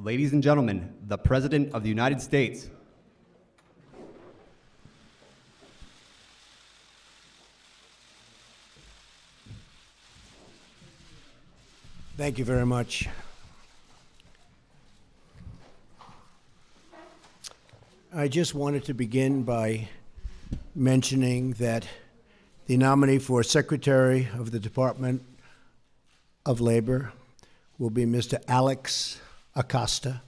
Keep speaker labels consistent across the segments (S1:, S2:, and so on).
S1: Ladies and gentlemen, the President of the United States.
S2: Thank you very much. I just wanted to begin by mentioning that the nominee for Secretary of the Department of Labor will be Mr. Alex Acosta.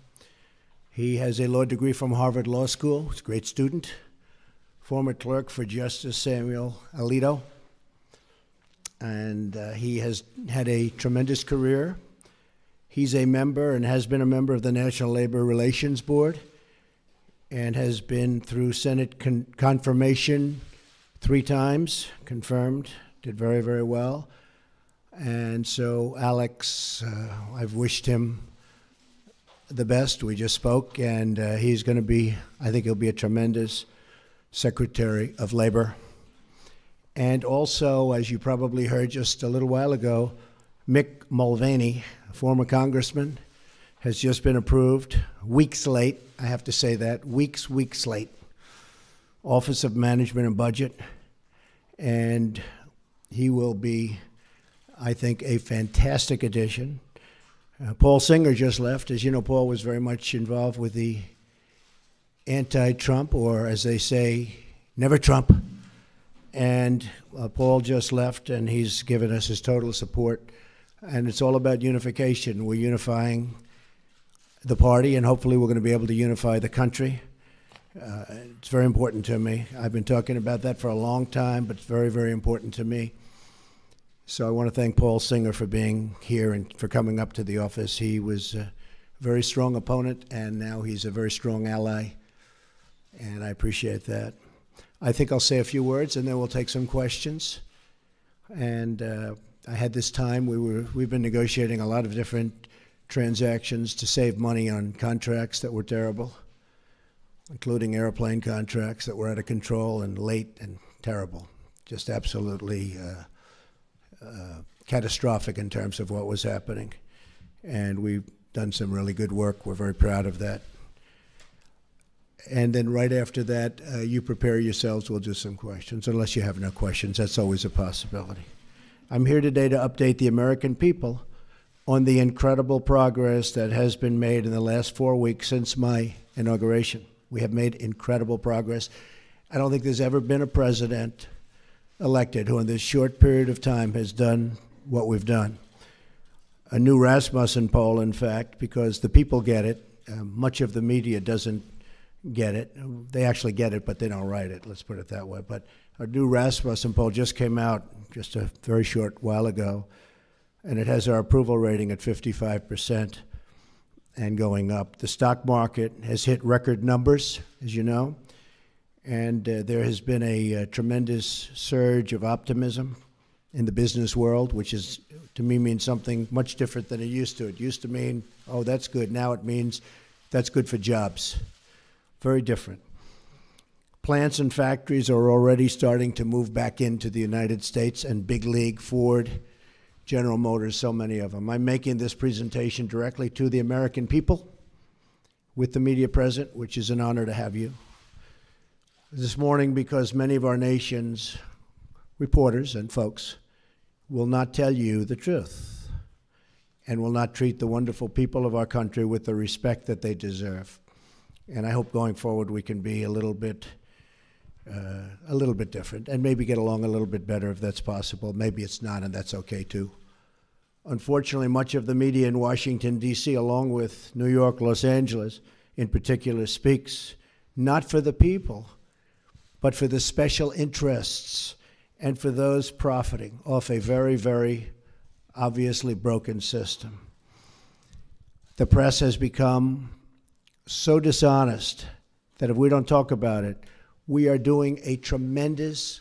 S2: He has a law degree from Harvard Law School. He's a great student, former clerk for Justice Samuel Alito, and he has had a tremendous career. He's a member and has been a member of the National Labor Relations Board and has been through Senate confirmation 3 times, confirmed, did very, very well. And so Alex, I've wished him the best. We just spoke, and he's going to be, I think he'll be a tremendous Secretary of Labor. And also, as you probably heard just a little while ago, Mick Mulvaney, a former congressman, has just been approved, weeks late, I have to say that, weeks late, Office of Management and Budget. And he will be, I think, a fantastic addition. Paul Singer just left. As you know, Paul was very much involved with the anti-Trump, or as they say, never Trump. And Paul just left, and he's given us his total support. And it's all about unification. We're unifying the party, and hopefully we're going to be able to unify the country. It's very important to me. I've been talking about that for a long time, but it's very, very important to me. So I want to thank Paul Singer for being here and for coming up to the office. He was a very strong opponent, and now he's a very strong ally, and I appreciate that. I think I'll say a few words, and then we'll take some questions. And I had this time. We've been negotiating a lot of different transactions to save money on contracts that were terrible, including airplane contracts that were out of control and late and terrible, just absolutely catastrophic in terms of what was happening. And we've done some really good work. We're very proud of that. And then right after that, you prepare yourselves. We'll do some questions, unless you have no questions. That's always a possibility. I'm here today to update the American people on the incredible progress that has been made in the last 4 weeks since my inauguration. We have made incredible progress. I don't think there's ever been a president elected who in this short period of time has done what we've done. A new Rasmussen poll, in fact, because the people get it. Much of the media doesn't get it. They actually get it, but they don't write it, let's put it that way. But a new Rasmussen poll just came out just a very short while ago, and it has our approval rating at 55% and going up. The stock market has hit record numbers, as you know, and there has been a tremendous surge of optimism in the business world, which is, to me, means something much different than it used to. It used to mean, oh, that's good. Now it means that's good for jobs. Very different. Plants and factories are already starting to move back into the United States, and big league, Ford, General Motors, so many of them. I'm making this presentation directly to the American people with the media present, which is an honor to have you. This morning, because many of our nation's reporters and folks will not tell you the truth and will not treat the wonderful people of our country with the respect that they deserve. And I hope going forward we can be a little bit different and maybe get along a little bit better if that's possible. Maybe it's not, and that's okay too. Unfortunately, much of the media in Washington, D.C., along with New York, Los Angeles in particular, speaks not for the people, but for the special interests and for those profiting off a very, very obviously broken system. The press has become so dishonest that if we don't talk about it, we are doing a tremendous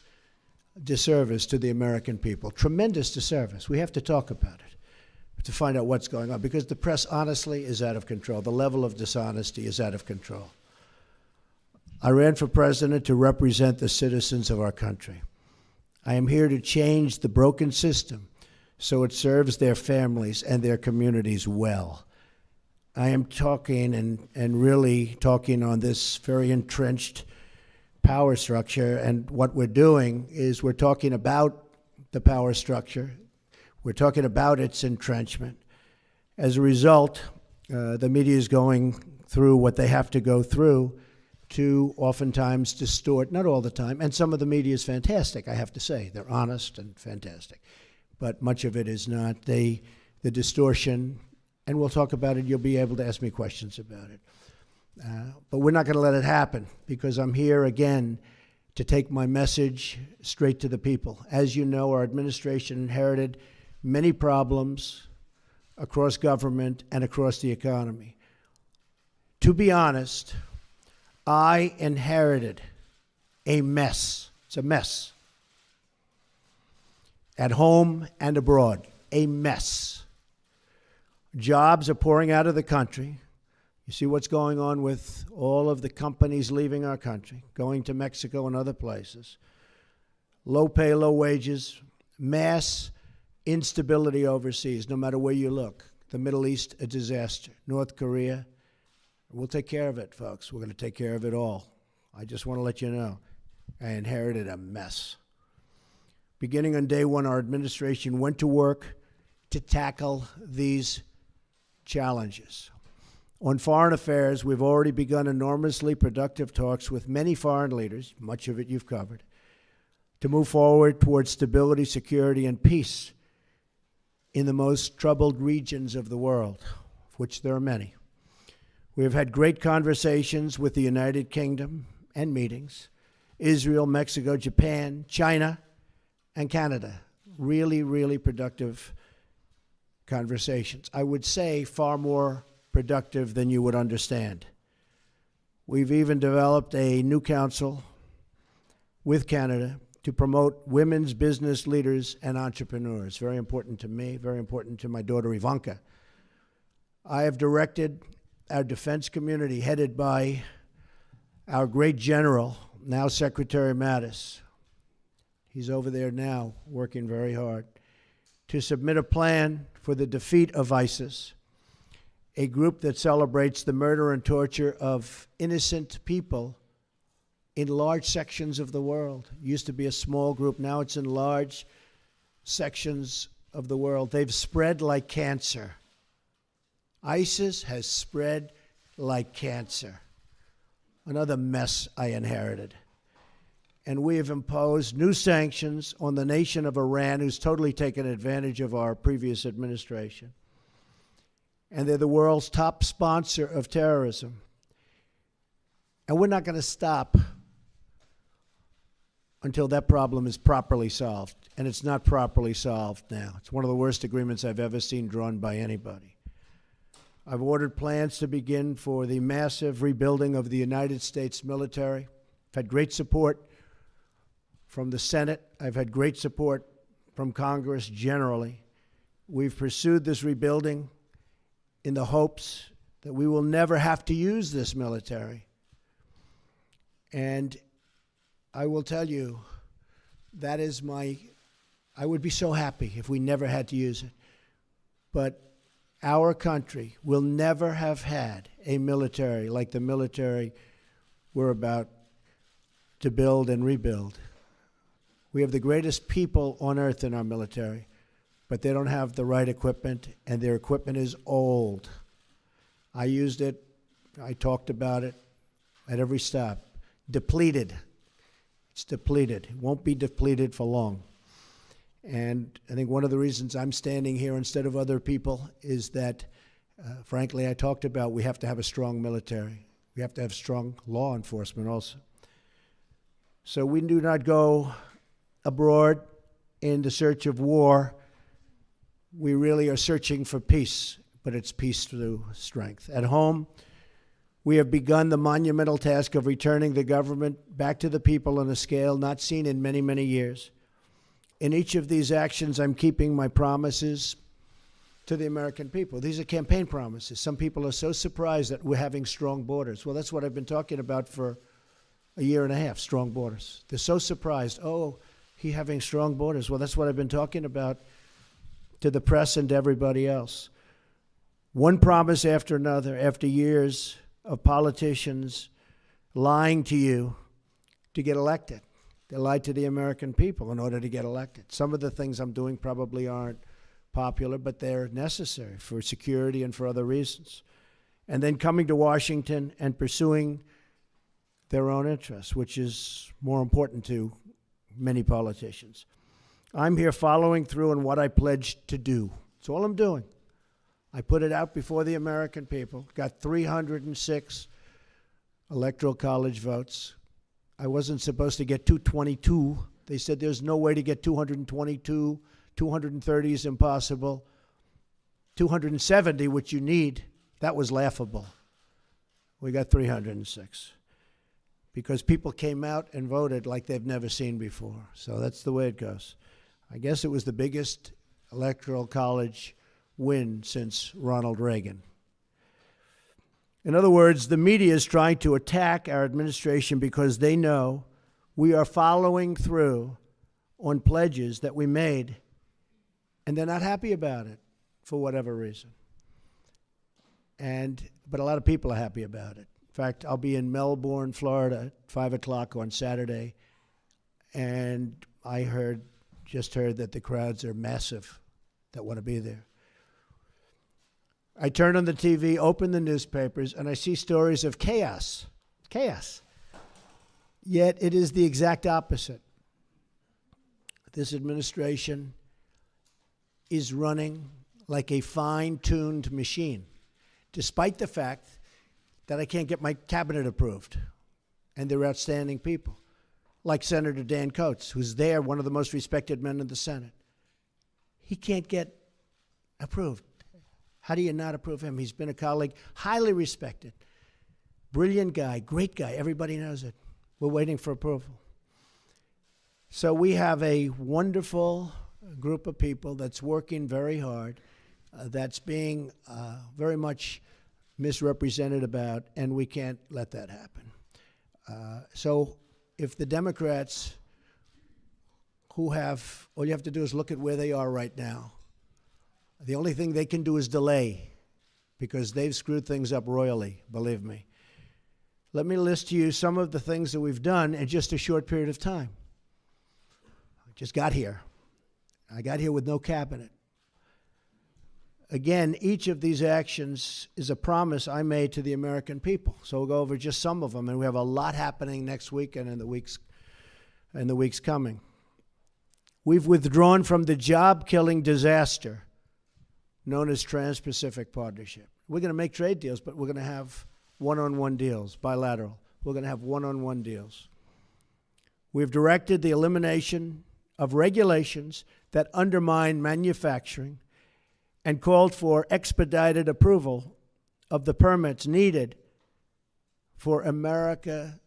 S2: disservice to the American people. Tremendous disservice. We have to talk about it to find out what's going on, because the press honestly is out of control. The level of dishonesty is out of control. I ran for president to represent the citizens of our country. I am here to change the broken system so it serves their families and their communities well. I am talking and really talking on this very entrenched power structure. And what we're doing is we're talking about the power structure. We're talking about its entrenchment. As a result, the media is going through what they have to go through to oftentimes distort, not all the time, and some of the media is fantastic, I have to say. They're honest and fantastic. But much of it is not. The distortion, and we'll talk about it, you'll be able to ask me questions about it. But we're not going to let it happen, because I'm here again to take my message straight to the people. As you know, our administration inherited many problems across government and across the economy. To be honest, I inherited a mess. It's a mess. At home and abroad, a mess. Jobs are pouring out of the country. You see what's going on with all of the companies leaving our country, going to Mexico and other places. Low pay, low wages, mass instability overseas, no matter where you look. The Middle East, a disaster. North Korea, we'll take care of it, folks. We're going to take care of it all. I just want to let you know, I inherited a mess. Beginning on day one, our administration went to work to tackle these challenges. On foreign affairs, we've already begun enormously productive talks with many foreign leaders, much of it you've covered, to move forward towards stability, security, and peace in the most troubled regions of the world, of which there are many. We have had great conversations with the United Kingdom and meetings, Israel, Mexico, Japan, China, and Canada. Really, really productive conversations. I would say far more productive than you would understand. We've even developed a new council with Canada to promote women's business leaders and entrepreneurs. Very important to me, very important to my daughter Ivanka. I have directed our defense community, headed by our great general, now Secretary Mattis. He's over there now, working very hard, to submit a plan for the defeat of ISIS, a group that celebrates the murder and torture of innocent people in large sections of the world. It used to be a small group, now it's in large sections of the world. They've spread like cancer. ISIS has spread like cancer. Another mess I inherited. And we have imposed new sanctions on the nation of Iran, who's totally taken advantage of our previous administration. And they're the world's top sponsor of terrorism. And we're not going to stop until that problem is properly solved. And it's not properly solved now. It's one of the worst agreements I've ever seen drawn by anybody. I've ordered plans to begin for the massive rebuilding of the United States military. I've had great support from the Senate. I've had great support from Congress generally. We've pursued this rebuilding in the hopes that we will never have to use this military. And I will tell you, that is I would be so happy if we never had to use it. But our country will never have had a military like the military we're about to build and rebuild. We have the greatest people on earth in our military, but they don't have the right equipment, and their equipment is old. I used it, I talked about it at every stop. Depleted. It's depleted. It won't be depleted for long. And I think one of the reasons I'm standing here instead of other people is that, frankly, I talked about we have to have a strong military. We have to have strong law enforcement also. So we do not go abroad in the search of war. We really are searching for peace, but it's peace through strength. At home, we have begun the monumental task of returning the government back to the people on a scale not seen in many, many years. In each of these actions, I'm keeping my promises to the American people. These are campaign promises. Some people are so surprised that we're having strong borders. Well, that's what I've been talking about for a year and a half, strong borders. They're so surprised. Oh, he having strong borders. Well, that's what I've been talking about to the press and to everybody else. One promise after another, after years of politicians lying to you to get elected. They lied to the American people in order to get elected. Some of the things I'm doing probably aren't popular, but they're necessary for security and for other reasons. And then coming to Washington and pursuing their own interests, which is more important to many politicians. I'm here following through on what I pledged to do. That's all I'm doing. I put it out before the American people, got 306 electoral college votes. I wasn't supposed to get 222. They said there's no way to get 222. 230 is impossible. 270, which you need, that was laughable. We got 306 because people came out and voted like they've never seen before. So that's the way it goes. I guess it was the biggest electoral college win since Ronald Reagan. In other words, the media is trying to attack our administration because they know we are following through on pledges that we made, and they're not happy about it for whatever reason. But a lot of people are happy about it. In fact, I'll be in Melbourne, Florida at 5 o'clock on Saturday, and I just heard that the crowds are massive that want to be there. I turn on the TV, open the newspapers, and I see stories of chaos. Chaos. Yet it is the exact opposite. This administration is running like a fine-tuned machine, despite the fact that I can't get my cabinet approved. And they're outstanding people, like Senator Dan Coates, who's there, one of the most respected men in the Senate. He can't get approved. How do you not approve him? He's been a colleague, highly respected, brilliant guy, great guy. Everybody knows it. We're waiting for approval. So we have a wonderful group of people that's working very hard, that's being very much misrepresented about, and we can't let that happen. So if the Democrats all you have to do is look at where they are right now. The only thing they can do is delay, because they've screwed things up royally, believe me. Let me list to you some of the things that we've done in just a short period of time. I just got here. I got here with no cabinet. Again, each of these actions is a promise I made to the American people. So we'll go over just some of them, and we have a lot happening next week and in the weeks coming. We've withdrawn from the job-killing disaster known as Trans-Pacific Partnership. We're going to make trade deals, but we're going to have one-on-one deals, bilateral. We're going to have one-on-one deals. We've directed the elimination of regulations that undermine manufacturing and called for expedited approval of the permits needed for America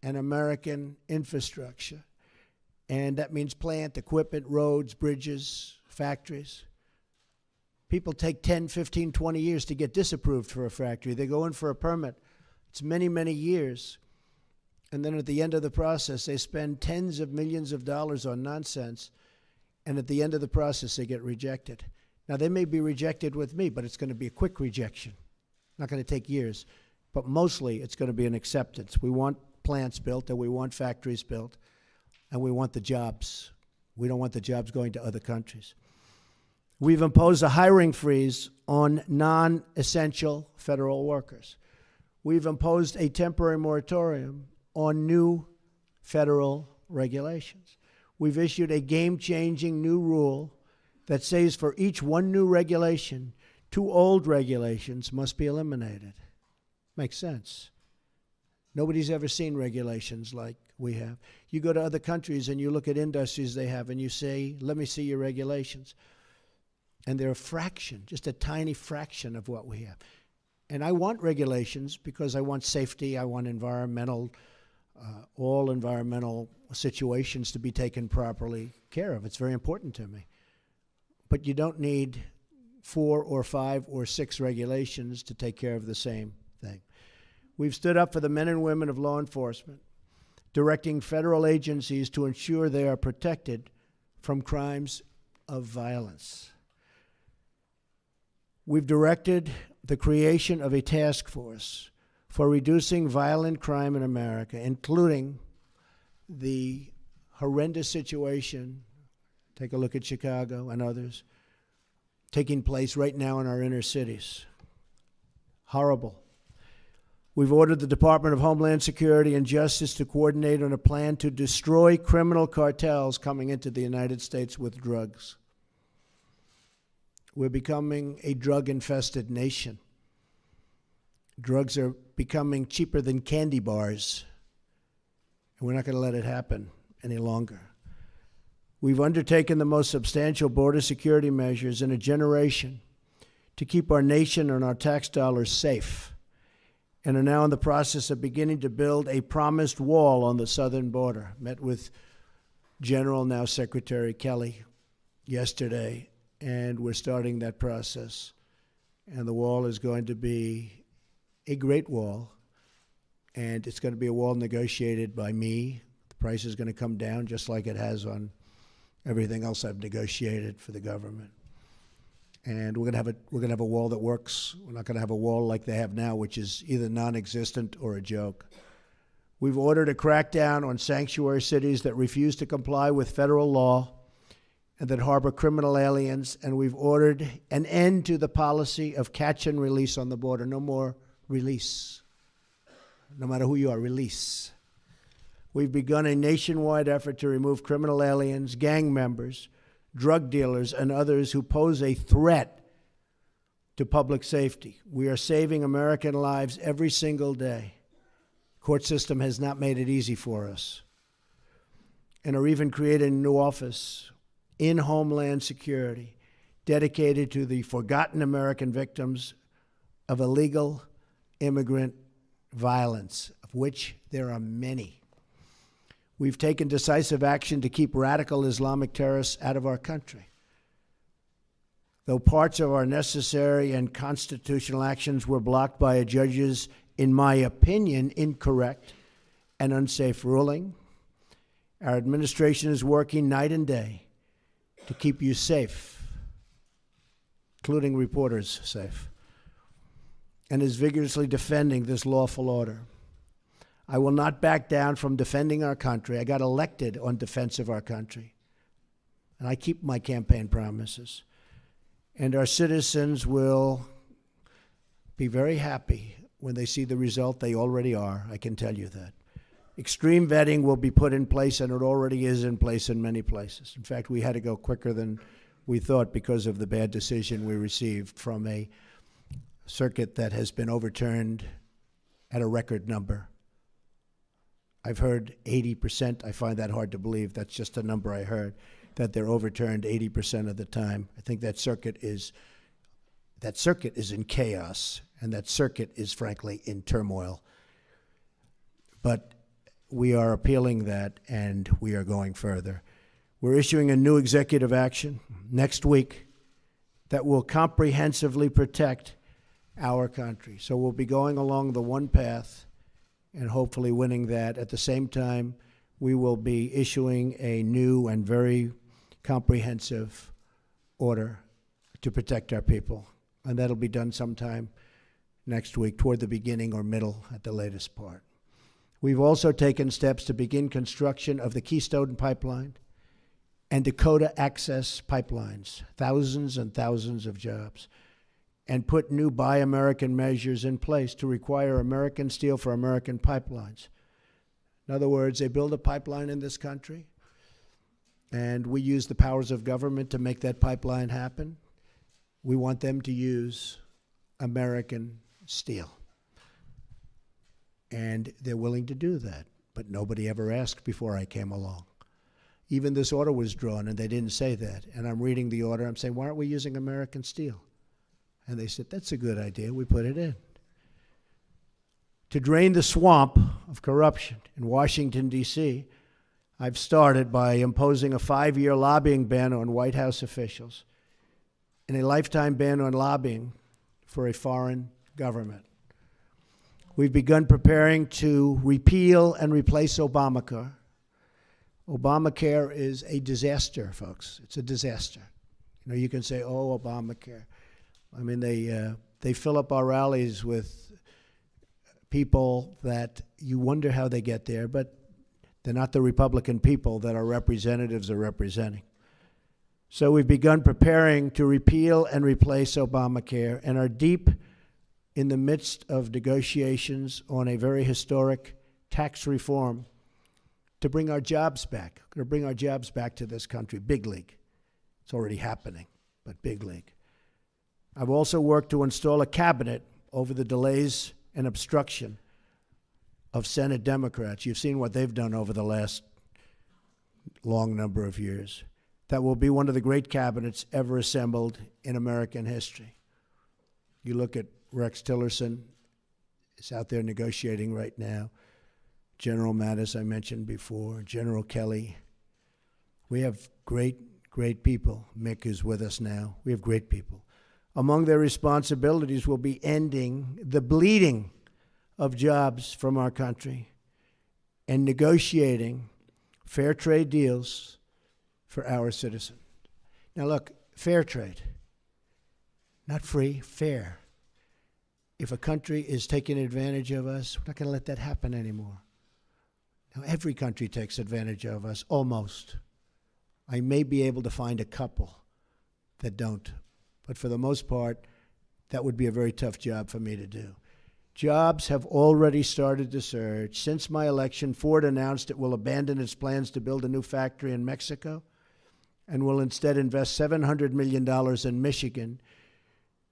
S2: and American infrastructure. And that means plant, equipment, roads, bridges, factories. People take 10, 15, 20 years to get disapproved for a factory. They go in for a permit. It's many, many years. And then at the end of the process, they spend tens of millions of dollars on nonsense. And at the end of the process, they get rejected. Now, they may be rejected with me, but it's going to be a quick rejection. Not going to take years. But mostly, it's going to be an acceptance. We want plants built, and we want factories built, and we want the jobs. We don't want the jobs going to other countries. We've imposed a hiring freeze on non-essential federal workers. We've imposed a temporary moratorium on new federal regulations. We've issued a game-changing new rule that says for each one new regulation, 2 old regulations must be eliminated. Makes sense. Nobody's ever seen regulations like we have. You go to other countries and you look at industries they have and you say, let me see your regulations. And they're a fraction, just a tiny fraction of what we have. And I want regulations because I want safety, I want all environmental situations to be taken properly care of. It's very important to me. But you don't need 4 or 5 or 6 regulations to take care of the same thing. We've stood up for the men and women of law enforcement, directing federal agencies to ensure they are protected from crimes of violence. We've directed the creation of a task force for reducing violent crime in America, including the horrendous situation, take a look at Chicago and others, taking place right now in our inner cities. Horrible. We've ordered the Department of Homeland Security and Justice to coordinate on a plan to destroy criminal cartels coming into the United States with drugs. We're becoming a drug-infested nation. Drugs are becoming cheaper than candy bars, and we're not going to let it happen any longer. We've undertaken the most substantial border security measures in a generation to keep our nation and our tax dollars safe, and are now in the process of beginning to build a promised wall on the southern border. Met with General, now Secretary Kelly, yesterday, and we're starting that process. And the wall is going to be a great wall, and it's going to be a wall negotiated by me. The price is going to come down just like it has on everything else I've negotiated for the government. And we're going to have a wall that works. We're not going to have a wall like they have now, which is either non-existent or a joke. We've ordered a crackdown on sanctuary cities that refuse to comply with federal law and that harbor criminal aliens, and we've ordered an end to the policy of catch and release on the border. No more release. No matter who you are, release. We've begun a nationwide effort to remove criminal aliens, gang members, drug dealers, and others who pose a threat to public safety. We are saving American lives every single day. Court system has not made it easy for us. And are even creating a new office in Homeland Security dedicated to the forgotten American victims of illegal immigrant violence, of which there are many. We've taken decisive action to keep radical Islamic terrorists out of our country. Though parts of our necessary and constitutional actions were blocked by a judge's, in my opinion, incorrect and unsafe ruling, our administration is working night and day to keep you safe, including reporters safe, and is vigorously defending this lawful order. I will not back down from defending our country. I got elected on defense of our country, and I keep my campaign promises. And our citizens will be very happy when they see the result. They already are, I can tell you that. Extreme vetting will be put in place, and it already is in place in many places. In fact, we had to go quicker than we thought because of the bad decision we received from a circuit that has been overturned at a record number. I've heard 80%. I find that hard to believe. That's just a number I heard, that they're overturned 80% of the time. I think that circuit is in chaos, and that circuit is, frankly, in turmoil. But we are appealing that, and we are going further. We're issuing a new executive action next week that will comprehensively protect our country. So we'll be going along the one path and hopefully winning that. At the same time, we will be issuing a new and very comprehensive order to protect our people. And that'll be done sometime next week, toward the beginning or middle at the latest part. We've also taken steps to begin construction of the Keystone Pipeline and Dakota Access Pipelines, thousands and thousands of jobs, and put new Buy American measures in place to require American steel for American pipelines. In other words, they build a pipeline in this country, and we use the powers of government to make that pipeline happen. We want them to use American steel. And they're willing to do that, but nobody ever asked before I came along. Even this order was drawn, and they didn't say that. And I'm reading the order, I'm saying, why aren't we using American steel? And they said, that's a good idea, we put it in. To drain the swamp of corruption in Washington, D.C., I've started by imposing a 5-year lobbying ban on White House officials and a lifetime ban on lobbying for a foreign government. We've begun preparing to repeal and replace Obamacare. Obamacare is a disaster, folks. It's a disaster. You know, you can say, oh, Obamacare. I mean, they They fill up our rallies with people that you wonder how they get there, but they're not the Republican people that our representatives are representing. So we've begun preparing to repeal and replace Obamacare and are deep in the midst of negotiations on a very historic tax reform to bring our jobs back. We're going to bring our jobs back to this country, big league. It's already happening, but big league. I've also worked to install a cabinet over the delays and obstruction of Senate Democrats. You've seen what they've done over the last long number of years. That will be one of the great cabinets ever assembled in American history. You look at Rex Tillerson, is out there negotiating right now. General Mattis, I mentioned before, General Kelly. We have great people. Mick is with us now. We have great people. Among their responsibilities will be ending the bleeding of jobs from our country and negotiating fair trade deals for our citizens. Now look, fair trade, not free, fair. If a country is taking advantage of us, we're not going to let that happen anymore. Now every country takes advantage of us, almost. I may be able to find a couple that don't, but for the most part, that would be a very tough job for me to do. Jobs have already started to surge. Since my election, Ford announced it will abandon its plans to build a new factory in Mexico and will instead invest $700 million in Michigan,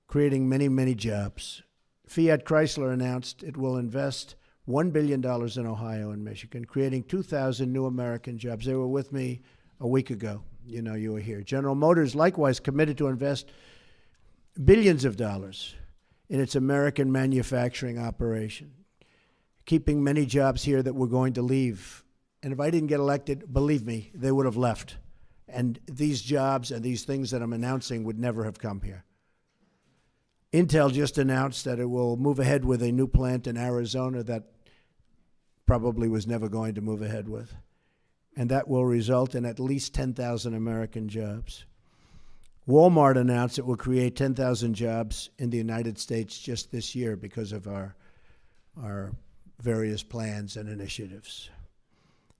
S2: creating many, many jobs. Fiat Chrysler announced it will invest $1 billion in Ohio and Michigan, creating 2,000 new American jobs. They were with me a week ago. You know, you were here. General Motors likewise committed to invest billions of dollars in its American manufacturing operation, keeping many jobs here that were going to leave. And if I didn't get elected, believe me, they would have left. And these jobs and these things that I'm announcing would never have come here. Intel just announced that it will move ahead with a new plant in Arizona that probably was never going to move ahead with. And that will result in at least 10,000 American jobs. Walmart announced it will create 10,000 jobs in the United States just this year because of our various plans and initiatives.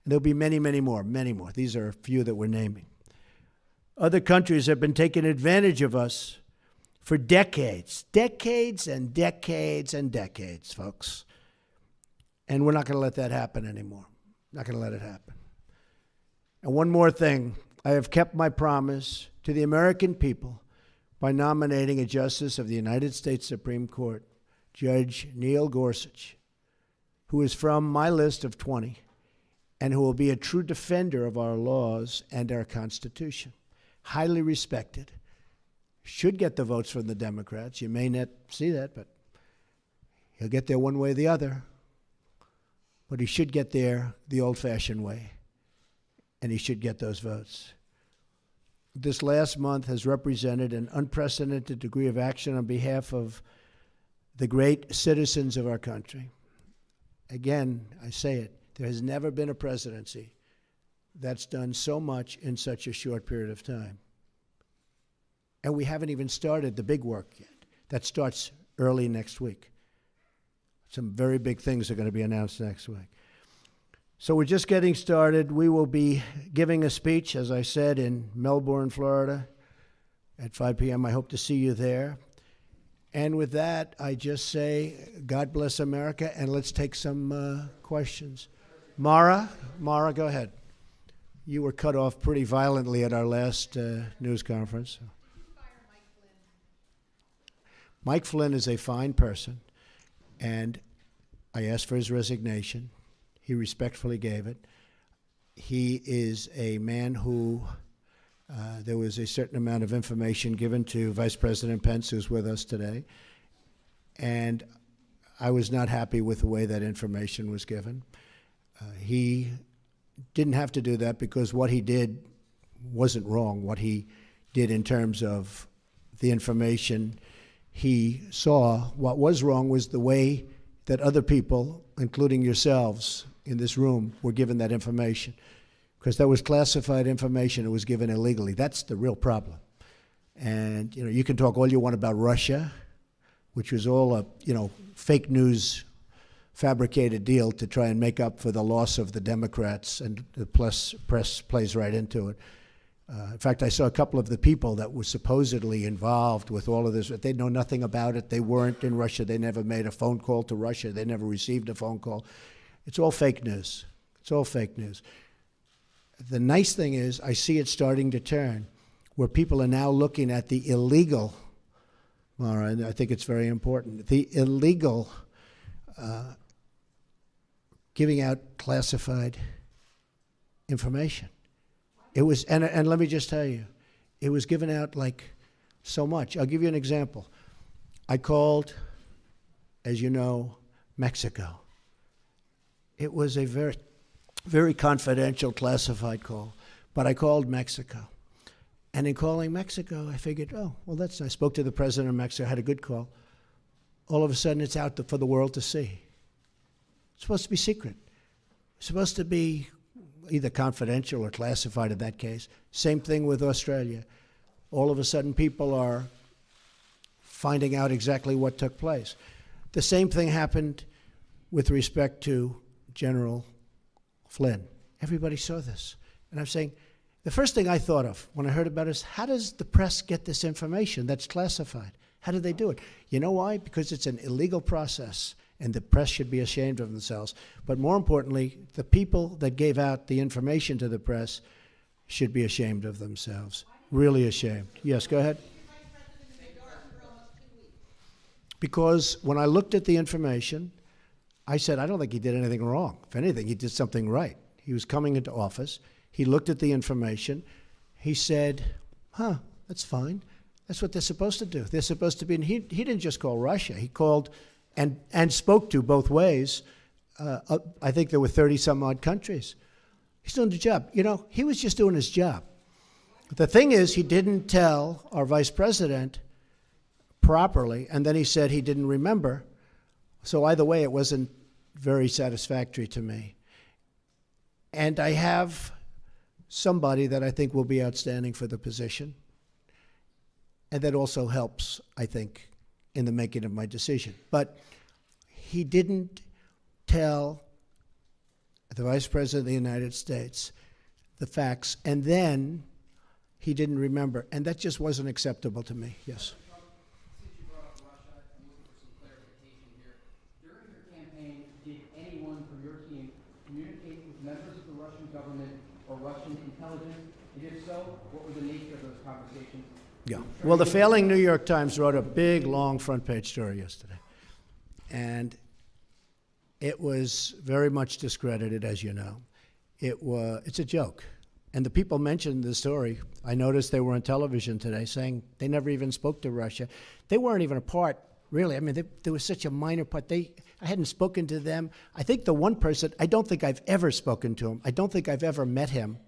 S2: And there'll be many, many more, many more. These are a few that we're naming. Other countries have been taking advantage of us for decades, decades and decades and decades, folks. And we're not going to let that happen anymore. Not going to let it happen. And one more thing. I have kept my promise to the American people by nominating a justice of the United States Supreme Court, Judge Neil Gorsuch, who is from my list of 20 and who will be a true defender of our laws and our Constitution. Highly respected. Should get the votes from the Democrats. You may not see that, but he'll get there one way or the other. But he should get there the old-fashioned way, and he should get those votes. This last month has represented an unprecedented degree of action on behalf of the great citizens of our country. Again, I say it, there has never been a presidency that's done so much in such a short period of time. And we haven't even started the big work yet. That starts early next week. Some very big things are going to be announced next week. So we're just getting started. We will be giving a speech, as I said, in Melbourne, Florida at 5 p.m. I hope to see you there. And with that, I just say, God bless America, and let's take some questions. Mara, go ahead. You were cut off pretty violently at our last news conference. Mike Flynn is a fine person, and I asked for his resignation. He respectfully gave it. He is a man who, there was a certain amount of information given to Vice President Pence, who's with us today, and I was not happy with the way that information was given. He didn't have to do that because what he did wasn't wrong. What he did in terms of the information he saw, what was wrong was the way that other people, including yourselves in this room, were given that information. Because that was classified information. It was given illegally. That's the real problem. And you can talk all you want about Russia. which was all a, fake news fabricated deal to try and make up for the loss of the Democrats, and the press plays right into it. In fact, I saw a couple of the people that were supposedly involved with all of this. They know nothing about it. They weren't in Russia. They never made a phone call to Russia. They never received a phone call. It's all fake news. It's all fake news. The nice thing is I see it starting to turn, where people are now looking at the illegal, Mara, and I think it's very important, the illegal giving out classified information. It was, and let me just tell you, it was given out like so much. I'll give you an example. I called, as you know, Mexico. It was a very, very confidential classified call, but I called Mexico. And in calling Mexico, I figured, oh, well, that's nice. I spoke to the president of Mexico, had a good call. All of a sudden, it's out for the world to see. It's supposed to be secret. It's supposed to be either confidential or classified in that case. Same thing with Australia. All of a sudden, people are finding out exactly what took place. The same thing happened with respect to General Flynn. Everybody saw this. And I'm saying, the first thing I thought of when I heard about it is, how does the press get this information that's classified? How do they do it? You know why? Because it's an illegal process, and the press should be ashamed of themselves. But more importantly, the people that gave out the information to the press should be ashamed of themselves. Really ashamed. Yes, go ahead. Because when I looked at the information, I said, I don't think he did anything wrong. If anything, he did something right. He was coming into office. He looked at the information. He said, that's fine. That's what they're supposed to do. They're supposed to be, and he didn't just call Russia. He called and spoke to both ways. I think there were 30-some-odd countries. He's doing the job. He was just doing his job. The thing is, he didn't tell our vice president properly, and then he said he didn't remember. So either way, it wasn't very satisfactory to me. And I have somebody that I think will be outstanding for the position. And that also helps, I think, in the making of my decision. But he didn't tell the Vice President of the United States the facts, and then he didn't remember. And that just wasn't acceptable to me. Yes.
S3: Since you brought up Russia, I'm looking for some clarification here. During your campaign, did anyone from your team communicate with members of the Russian government or Russian intelligence? And if so, what were the nature of those conversations?
S2: Yeah. Well, the failing New York Times wrote a big, long front-page story yesterday. And it was very much discredited, as you know. It's a joke. And the people mentioned the story. I noticed they were on television today saying they never even spoke to Russia. They weren't even a part, really. I mean, they were such a minor part. I hadn't spoken to them. I think the one person, I don't think I've ever spoken to him. I don't think I've ever met him.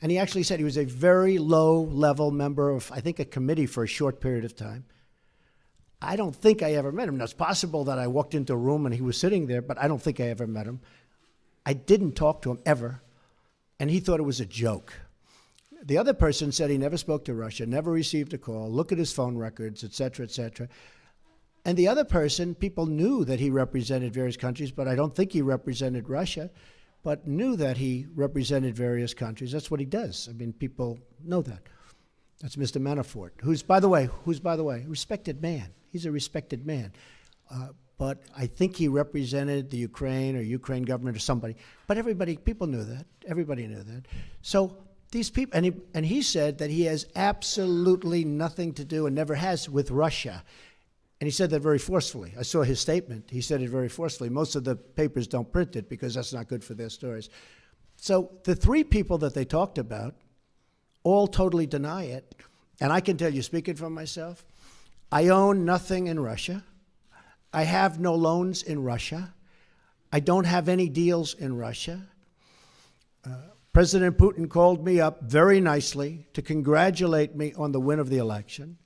S2: And he actually said he was a very low-level member of, I think, a committee for a short period of time. I don't think I ever met him. Now, it's possible that I walked into a room and he was sitting there, but I don't think I ever met him. I didn't talk to him ever, and he thought it was a joke. The other person said he never spoke to Russia, never received a call, look at his phone records, et cetera, et cetera. And the other person, people knew that he represented various countries, but I don't think he represented Russia, but knew that he represented various countries. That's what he does. I mean, people know that. That's Mr. Manafort, who's, by the way, a respected man. He's a respected man. But I think he represented the Ukraine government or somebody. But people knew that. Everybody knew that. So these people, and he said that he has absolutely nothing to do and never has with Russia. And he said that very forcefully. I saw his statement. He said it very forcefully. Most of the papers don't print it because that's not good for their stories. So the three people that they talked about all totally deny it. And I can tell you, speaking for myself, I own nothing in Russia. I have no loans in Russia. I don't have any deals in Russia. President Putin called me up very nicely to congratulate me on the win of the election.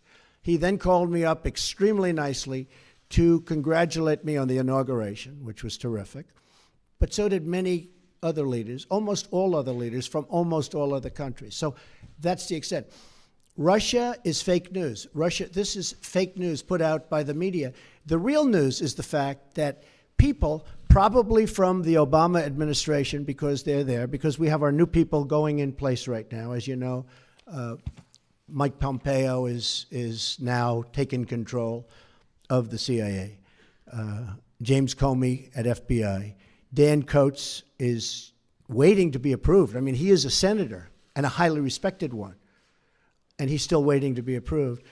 S2: He then called me up extremely nicely to congratulate me on the inauguration, which was terrific. But so did many other leaders, almost all other leaders from almost all other countries. So that's the extent. Russia is fake news. This is fake news put out by the media. The real news is the fact that people, probably from the Obama administration, because they're there, because we have our new people going in place right now. As you know, Mike Pompeo is now taking control of the CIA. James Comey at FBI. Dan Coates is waiting to be approved. I mean, he is a senator and a highly respected one, and he's still waiting to be approved.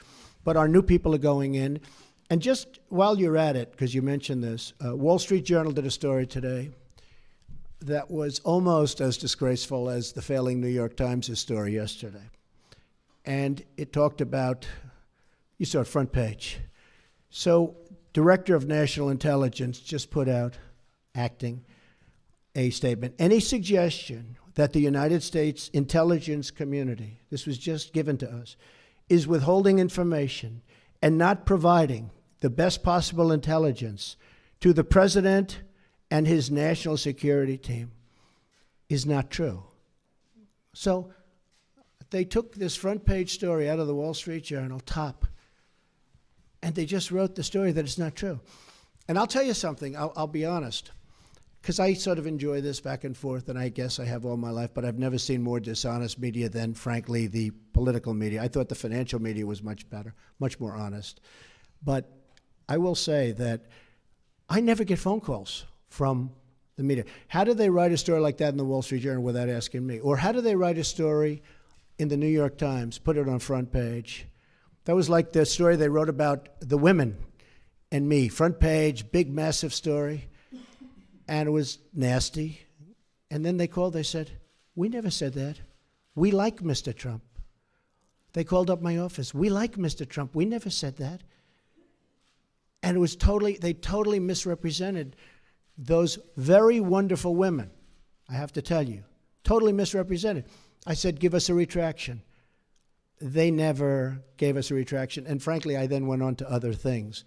S2: But our new people are going in. And just while you're at it, because you mentioned this, Wall Street Journal did a story today that was almost as disgraceful as the failing New York Times' story yesterday. And it talked about, you saw it front page. So, Director of National Intelligence just put out, acting, a statement. Any suggestion that the United States intelligence community, this was just given to us, is withholding information and not providing the best possible intelligence to the president and his national security team is not true. So they took this front page story out of the Wall Street Journal, top, and they just wrote the story that it's not true. And I'll tell you something, I'll be honest, because I sort of enjoy this back and forth, and I guess I have all my life, but I've never seen more dishonest media than, frankly, the political media. I thought the financial media was much better, much more honest. But I will say that I never get phone calls from the media. How do they write a story like that in the Wall Street Journal without asking me? Or how do they write a story in the New York Times, put it on front page? That was like the story they wrote about the women and me. Front page, big, massive story. And it was nasty. And then they called, they said, we never said that. We like Mr. Trump. They called up my office. We like Mr. Trump. We never said that. And it was they totally misrepresented those very wonderful women, I have to tell you. Totally misrepresented. I said, give us a retraction. They never gave us a retraction. And frankly, I then went on to other things.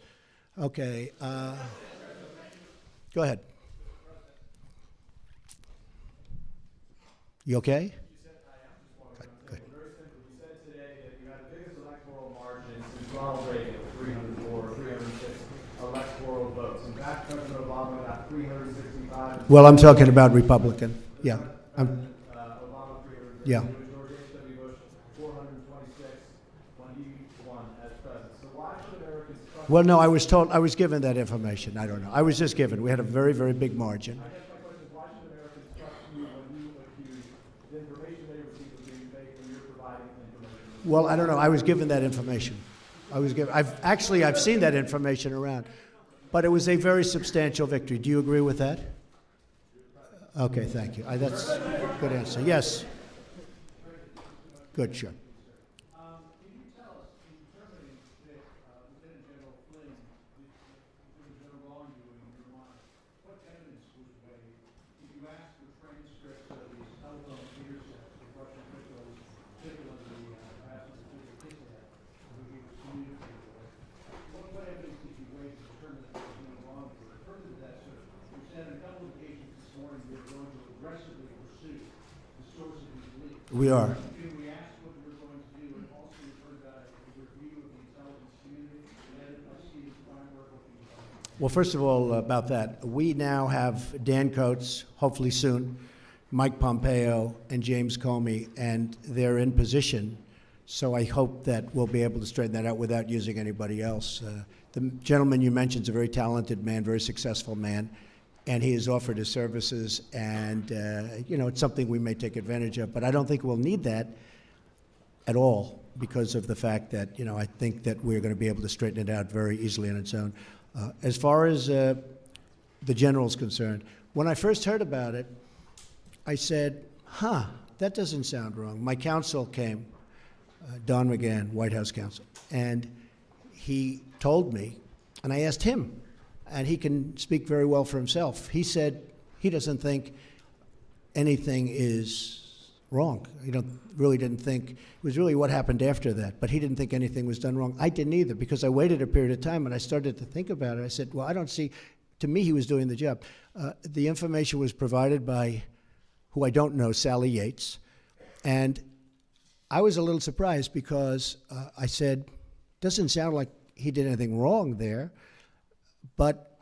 S2: Okay. Go ahead. You okay?
S4: You said, I am just wondering, good. Very simply, you said today that you had the biggest electoral margin since Ronald Reagan, 304, 306 electoral votes. In fact, President Obama got 365.
S2: Well, I'm talking about Republican. Yeah.
S4: Obama 300.
S2: Yeah.
S4: George H.W. Bush 426 when he won as president. So why should Americans trust?
S2: Well, no, I was given that information. I don't know. I was just given. We had a very, very big margin.
S4: I guess my question is, why should Americans trust you when you accuse the information they receive of being fake when you're providing information?
S2: Well, I don't know. I was given that information. I've seen that information around. But it was a very substantial victory. Do you agree with that? Okay, thank you. That's a good answer. Yes. Good, sure.
S4: Can you tell us, in determining that Lieutenant General Flynn was no wrongdoing in your mind, what evidence was weighed? Did you ask for transcripts of these telephone intercepts with Russian officials, particularly the harassment of Mr. Kislyak, who he was communicating with? What evidence did you weigh to determine that there was no wrongdoing? Further to that, sir, you said on a couple of occasions this morning you were going to aggressively pursue the source of these leaks.
S2: We are.
S4: Can we ask what we're going to do, and also you've heard about a review of the intelligence community led by Steve Feinberg?
S2: Well, first of all, about that, we now have Dan Coates, hopefully soon, Mike Pompeo, and James Comey, and they're in position. So I hope that we'll be able to straighten that out without using anybody else. The gentleman you mentioned is a very talented man, very successful man, and he has offered his services, and it's something we may take advantage of. But I don't think we'll need that at all because of the fact that, I think that we're going to be able to straighten it out very easily on its own. As far as the general's concerned, when I first heard about it, I said, that doesn't sound wrong. My counsel came, Don McGahn, White House counsel, and he told me, and I asked him, and he can speak very well for himself. He said he doesn't think anything is wrong. He really didn't think, it was really what happened after that, but he didn't think anything was done wrong. I didn't either, because I waited a period of time and I started to think about it. I said, well, I don't see, to me he was doing the job. The information was provided by, who I don't know, Sally Yates, and I was a little surprised because I said, doesn't sound like he did anything wrong there, but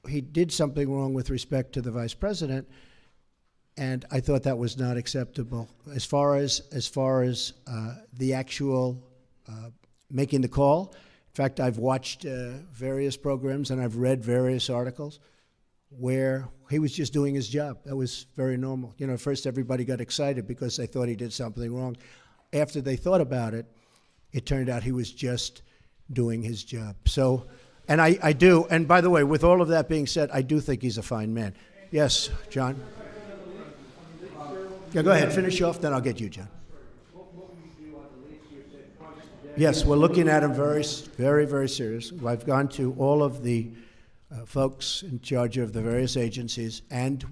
S2: he did something wrong with respect to the vice president, and I thought that was not acceptable. As far as the actual making the call, in fact, I've watched various programs and I've read various articles where he was just doing his job. That was very normal. You know, first everybody got excited because they thought he did something wrong. After they thought about it, it turned out he was just doing his job. So, and I do, and by the way, with all of that being said, I do think he's a fine man. Yes, John? Yeah, go ahead, finish off, then I'll get you, John. Yes, we're looking at him very, very serious. I've gone to all of the folks in charge of the various agencies, and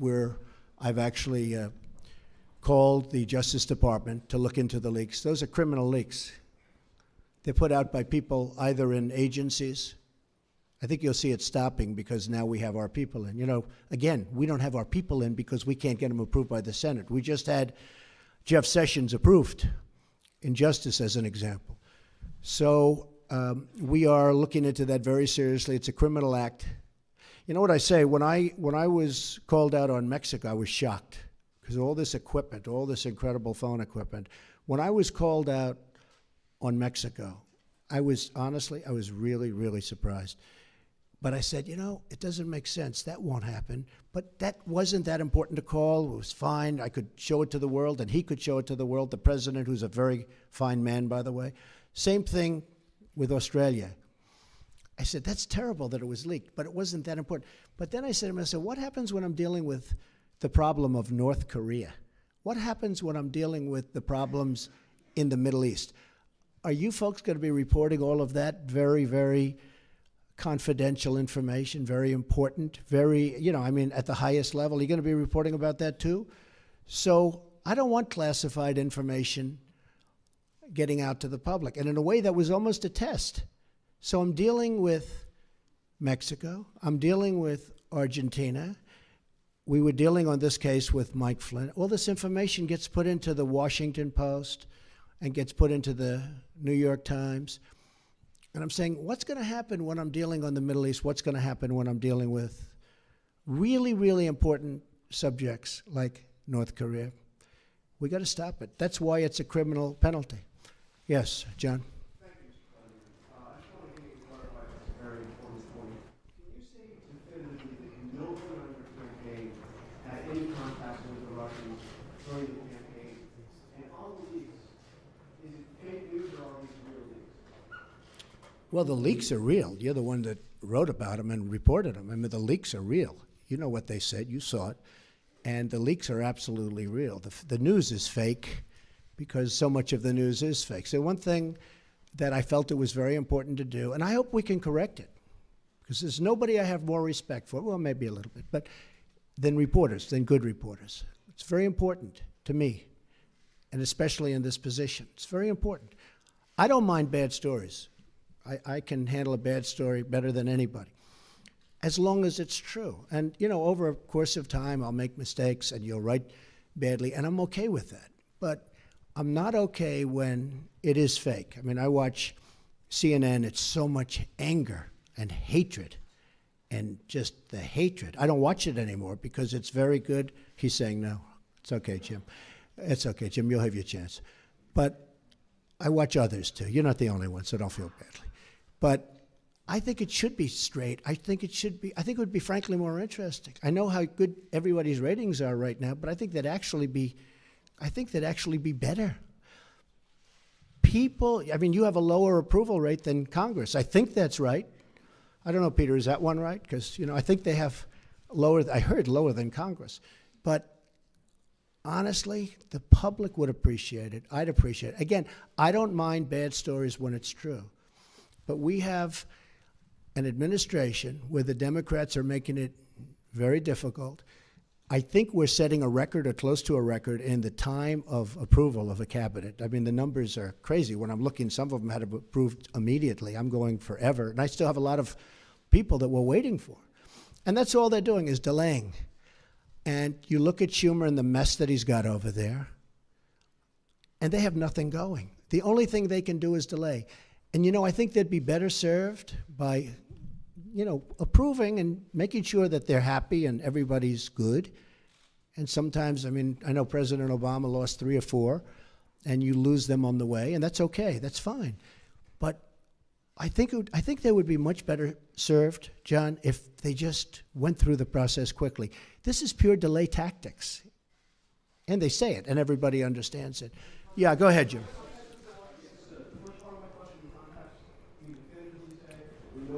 S2: I've actually called the Justice Department to look into the leaks. Those are criminal leaks. They're put out by people either in agencies. I think you'll see it stopping because now we have our people in. You know, again, we don't have our people in because we can't get them approved by the Senate. We just had Jeff Sessions approved in Justice as an example. So we are looking into that very seriously. It's a criminal act. You know what I say? When I was called out on Mexico, I was shocked because all this equipment, all this incredible phone equipment. When I was called out on Mexico, I was really, really surprised. But I said, you know, it doesn't make sense. That won't happen. But that wasn't that important to call. It was fine. I could show it to the world, and he could show it to the world. The president, who's a very fine man, by the way. Same thing with Australia. I said, that's terrible that it was leaked, but it wasn't that important. But then I said to myself, what happens when I'm dealing with the problem of North Korea? What happens when I'm dealing with the problems in the Middle East? Are you folks going to be reporting all of that very, very confidential information, very important, very, you know, I mean, at the highest level? Are you going to be reporting about that too? So I don't want classified information getting out to the public. And in a way, that was almost a test. So I'm dealing with Mexico. I'm dealing with Argentina. We were dealing on this case with Mike Flynn. All this information gets put into the Washington Post and gets put into the New York Times. And I'm saying, what's going to happen when I'm dealing on the Middle East? What's going to happen when I'm dealing with really, really important subjects like North Korea? We got to stop it. That's why it's a criminal penalty. Yes, John?
S5: Thank you, Mr. President. I just want to get you to clarify this very important point. Can you say definitively that no one on your campaign had any contact with the Russians during the campaign? And on the leaks, is it fake news or are these real leaks?
S2: Well, the leaks are real. You're the one that wrote about them and reported them. I mean, the leaks are real. You know what they said. You saw it. And the leaks are absolutely real. The news is fake because so much of the news is fake. So one thing that I felt it was very important to do, and I hope we can correct it, because there's nobody I have more respect for, well, maybe a little bit, but than reporters, than good reporters. It's very important to me, and especially in this position. It's very important. I don't mind bad stories. I can handle a bad story better than anybody, as long as it's true. And, you know, over a course of time, I'll make mistakes and you'll write badly, and I'm okay with that. But I'm not okay when it is fake. I mean, I watch CNN, it's so much anger and hatred and just the hatred. I don't watch it anymore because it's very good. He's saying no. It's okay, Jim. It's okay, Jim, you'll have your chance. But I watch others too. You're not the only one, so don't feel badly. But I think it should be straight. I think it would be frankly more interesting. I know how good everybody's ratings are right now, but I think that'd actually be better. People, I mean, you have a lower approval rate than Congress. I think that's right. I don't know, Peter, is that one right? Because, you know, I think they have I heard lower than Congress. But honestly, the public would appreciate it. I'd appreciate it. Again, I don't mind bad stories when it's true. But we have an administration where the Democrats are making it very difficult. I think we're setting a record or close to a record in the time of approval of a cabinet. I mean, the numbers are crazy. When I'm looking, some of them had approved immediately. I'm going forever. And I still have a lot of people that we're waiting for. And that's all they're doing is delaying. And you look at Schumer and the mess that he's got over there. and they have nothing going. The only thing they can do is delay. And, I think they'd be better served by, approving and making sure that they're happy and everybody's good. And sometimes, I know President Obama lost 3 or 4, and you lose them on the way, and that's okay. That's fine. But I think they would be much better served, John, if they just went through the process quickly. This is pure delay tactics. And they say it, and everybody understands it. Yeah, go ahead, Jim.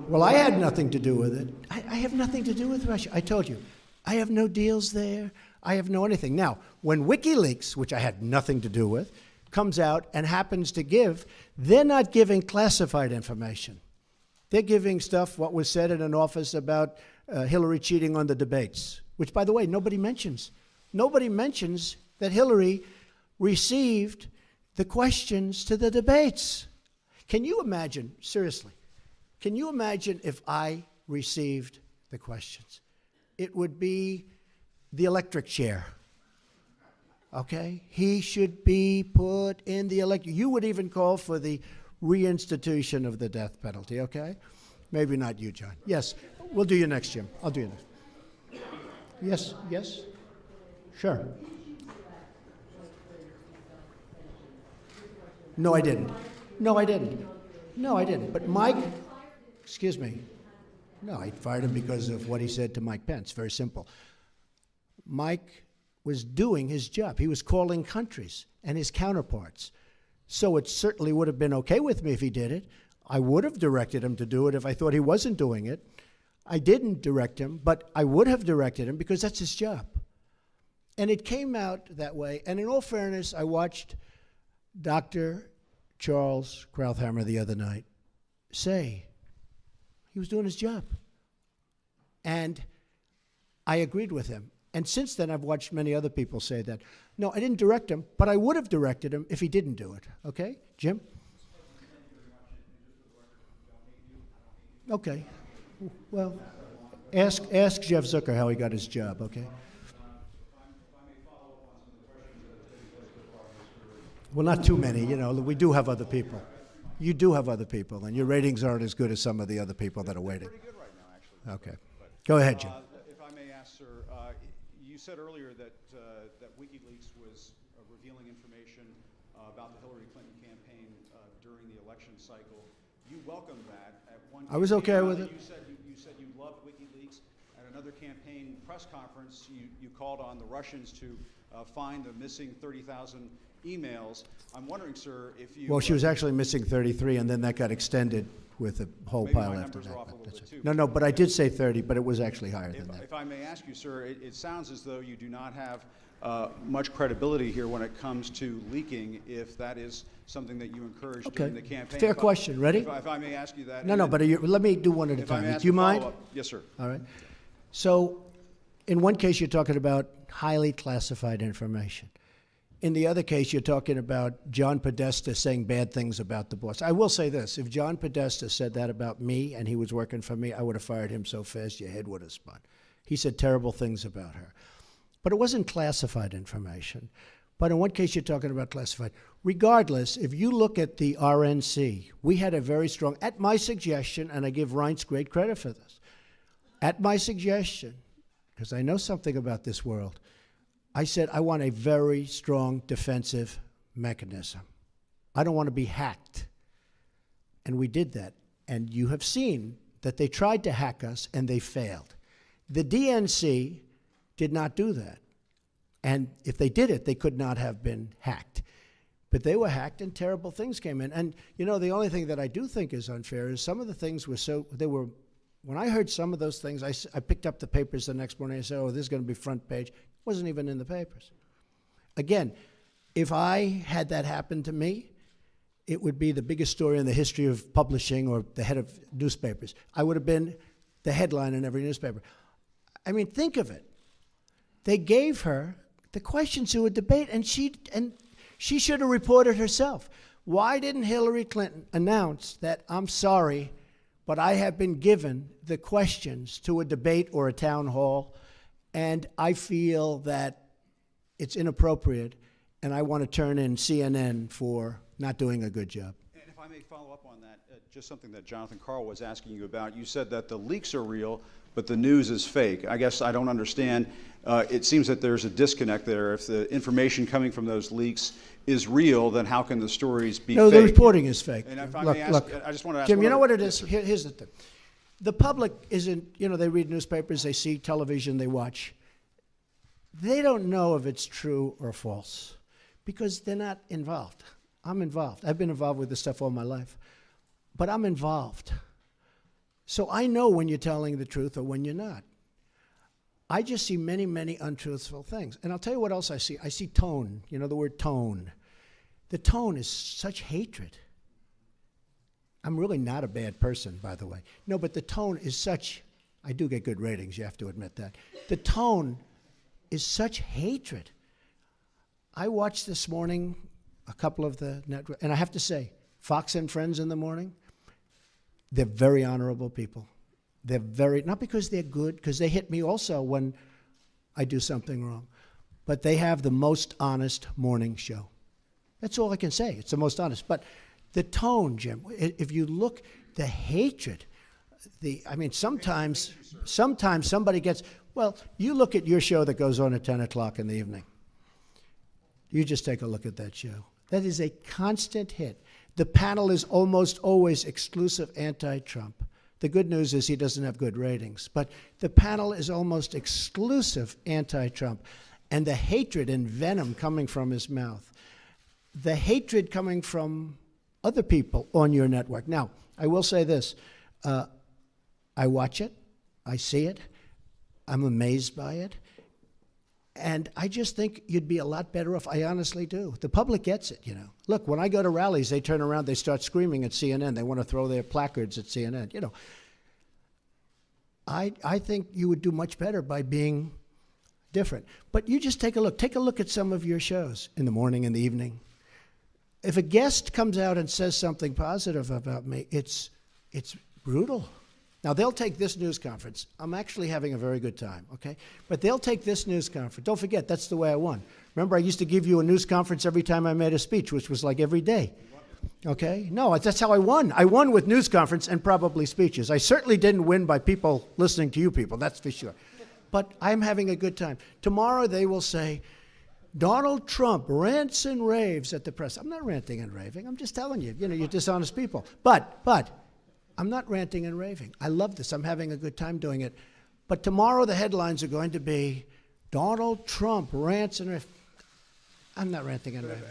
S2: Well, I had nothing to do with it. I have nothing to do with Russia. I told you. I have no deals there. I have no anything. Now, when WikiLeaks, which I had nothing to do with, comes out and happens to give, they're not giving classified information. They're giving stuff, what was said in an office about Hillary cheating on the debates, which, by the way, nobody mentions. Nobody mentions that Hillary received the questions to the debates. Can you imagine, seriously, can you imagine if I received the questions? It would be the electric chair. Okay? He should be put in the electric. You would even call for the reinstitution of the death penalty, okay? Maybe not you, John. Yes, we'll do you next, Jim. I'll do you next. Yes, yes? Sure. No, I didn't. No, I didn't. No, I didn't. But Mike, excuse me. No, I fired him because of what he said to Mike Pence. Very simple. Mike was doing his job. He was calling countries and his counterparts. So it certainly would have been okay with me if he did it. I would have directed him to do it if I thought he wasn't doing it. I didn't direct him, but I would have directed him because that's his job. And it came out that way. And in all fairness, I watched Dr. Charles Krauthammer the other night say he was doing his job. And I agreed with him. And since then, I've watched many other people say that. No, I didn't direct him, but I would have directed him if he didn't do it. Okay? Jim? Okay. Well, ask Jeff Zucker how he got his job, okay? Well, not too many. We do have other people. You do have other people, and your ratings aren't as good as some of the other people that are waiting.
S6: Pretty good right now, actually.
S2: Okay. Go ahead, Jim.
S6: If I may ask, sir, you said earlier that WikiLeaks was revealing information about the Hillary Clinton campaign during the election cycle. You welcomed that. At one
S2: I was okay with it.
S6: You said you loved WikiLeaks. At another campaign press conference, you called on the Russians to find the missing 30,000 emails. I'm wondering, sir, if you...
S2: Well, she was actually missing 33, and then that got extended with a whole
S6: maybe
S2: pile
S6: my
S2: after
S6: numbers
S2: that.
S6: are off a little bit too.
S2: No, but I did say 30, but it was actually higher than that.
S6: If I may ask you, sir, it sounds as though you do not have much credibility here when it comes to leaking, if that is something that you encouraged during the campaign.
S2: Fair question. Ready?
S6: If I may ask you that.
S2: No, but let me do one at a
S6: If I may
S2: time.
S6: ask
S2: Do you
S6: a
S2: mind?
S6: follow-up. Yes, sir.
S2: All right. So in one case, you're talking about highly classified information. In the other case, you're talking about John Podesta saying bad things about the boss. I will say this. If John Podesta said that about me and he was working for me, I would have fired him so fast your head would have spun. He said terrible things about her. But it wasn't classified information. But in one case, you're talking about classified. Regardless, if you look at the RNC, we had a very strong, at my suggestion, and I give Reince great credit for this, at my suggestion, because I know something about this world, I said I want a very strong defensive mechanism. I don't want to be hacked. And we did that. And you have seen that they tried to hack us and they failed. The DNC did not do that. And if they did it, they could not have been hacked. But they were hacked and terrible things came in. And, the only thing that I do think is unfair is some of the things were when I heard some of those things, I picked up the papers the next morning and I said, oh, this is going to be front page. It wasn't even in the papers. Again, if I had that happen to me, it would be the biggest story in the history of publishing or the head of newspapers. I would have been the headline in every newspaper. I mean, think of it. They gave her the questions to a debate, and she should have reported herself. Why didn't Hillary Clinton announce that, I'm sorry, but I have been given the questions to a debate or a town hall, and I feel that it's inappropriate, and I want to turn in CNN for not doing a good job.
S6: And if I may follow up on that, just something that Jonathan Karl was asking you about. You said that the leaks are real, but the news is fake. I guess I don't understand. It seems that there's a disconnect there. If the information coming from those leaks is real, then how can the stories be
S2: No,
S6: fake?
S2: the reporting is fake.
S6: And if I
S2: Look,
S6: may ask,
S2: look,
S6: I just want to ask
S2: Jim, you
S6: one
S2: know
S6: other-
S2: what it is? Here's the thing. The public isn't, they read newspapers, they see television, they watch. They don't know if it's true or false because they're not involved. I'm involved. I've been involved with this stuff all my life, but I'm involved. So I know when you're telling the truth or when you're not. I just see many, many untruthful things. And I'll tell you what else I see. I see tone, the word tone. The tone is such hatred. I'm really not a bad person, by the way. No, but the tone is such, I do get good ratings, you have to admit that. The tone is such hatred. I watched this morning a couple of the network, and I have to say, Fox and Friends in the morning, they're very honorable people. They're very, not because they're good, because they hit me also when I do something wrong, but they have the most honest morning show. That's all I can say. It's the most honest. But the tone, Jim, if you look, the hatred, sometimes somebody gets, well, you look at your show that goes on at 10 o'clock in the evening. You just take a look at that show. That is a constant hit. The panel is almost always exclusive anti-Trump. The good news is he doesn't have good ratings. But the panel is almost exclusive anti-Trump. And the hatred and venom coming from his mouth, the hatred coming from other people on your network. Now, I will say this. I watch it. I see it. I'm amazed by it. And I just think you'd be a lot better off. I honestly do. The public gets it, Look, when I go to rallies, they turn around, they start screaming at CNN. They want to throw their placards at CNN, I think you would do much better by being different. But you just take a look. Take a look at some of your shows in the morning and the evening. If a guest comes out and says something positive about me, it's brutal. Now, they'll take this news conference. I'm actually having a very good time, okay? But they'll take this news conference. Don't forget, that's the way I won. Remember, I used to give you a news conference every time I made a speech, which was like every day, okay? No, that's how I won. I won with news conference and probably speeches. I certainly didn't win by people listening to you people, that's for sure. But I'm having a good time. Tomorrow they will say, Donald Trump rants and raves at the press. I'm not ranting and raving. I'm just telling you, you're dishonest people. But I'm not ranting and raving. I love this. I'm having a good time doing it. But tomorrow the headlines are going to be Donald Trump rants and raves. I'm not ranting and raving.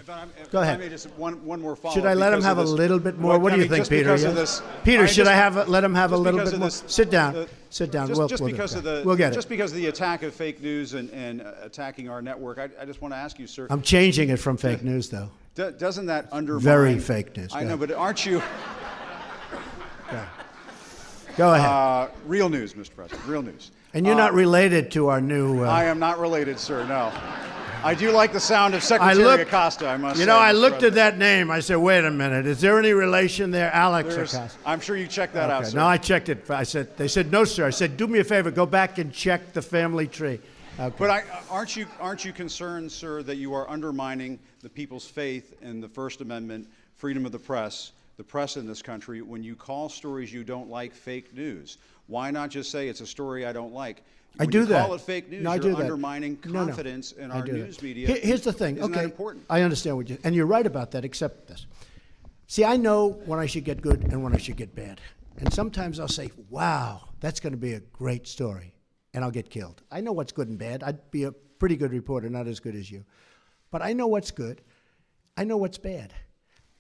S2: Go ahead.
S6: If I may just one more follow-up.
S2: Should I let him have a little bit more? What do you think, Peter? Peter, should I let him have a little bit more? Sit down. Sit down.
S6: Just because of the attack of fake news and attacking our network, I just want to ask you, sir.
S2: I'm changing it from fake news, though.
S6: Doesn't that undermine?
S2: Very fake news.
S6: I know, but aren't you?
S2: Go ahead.
S6: Real news, Mr. President. Real news.
S2: And you're not related to our new...
S6: I am not related, sir, no. I do like the sound of Secretary Acosta, I must say.
S2: I looked at that name. I said, wait a minute. Is there any relation there? Alex Acosta.
S6: I'm sure you checked that out, sir.
S2: No, I checked it. They said, no, sir. I said, do me a favor. Go back and check the family tree. Okay.
S6: But aren't you concerned, sir, that you are undermining the people's faith in the First Amendment, freedom of the press in this country, when you call stories you don't like fake news? Why not just say it's a story I don't like? When you call it fake news, you're undermining confidence in our news media.
S2: Here's the thing.
S6: Isn't that important?
S2: I understand what and you're right about that, except this. See, I know when I should get good and when I should get bad. And sometimes I'll say, wow, that's going to be a great story, and I'll get killed. I know what's good and bad. I'd be a pretty good reporter, not as good as you. But I know what's good. I know what's bad.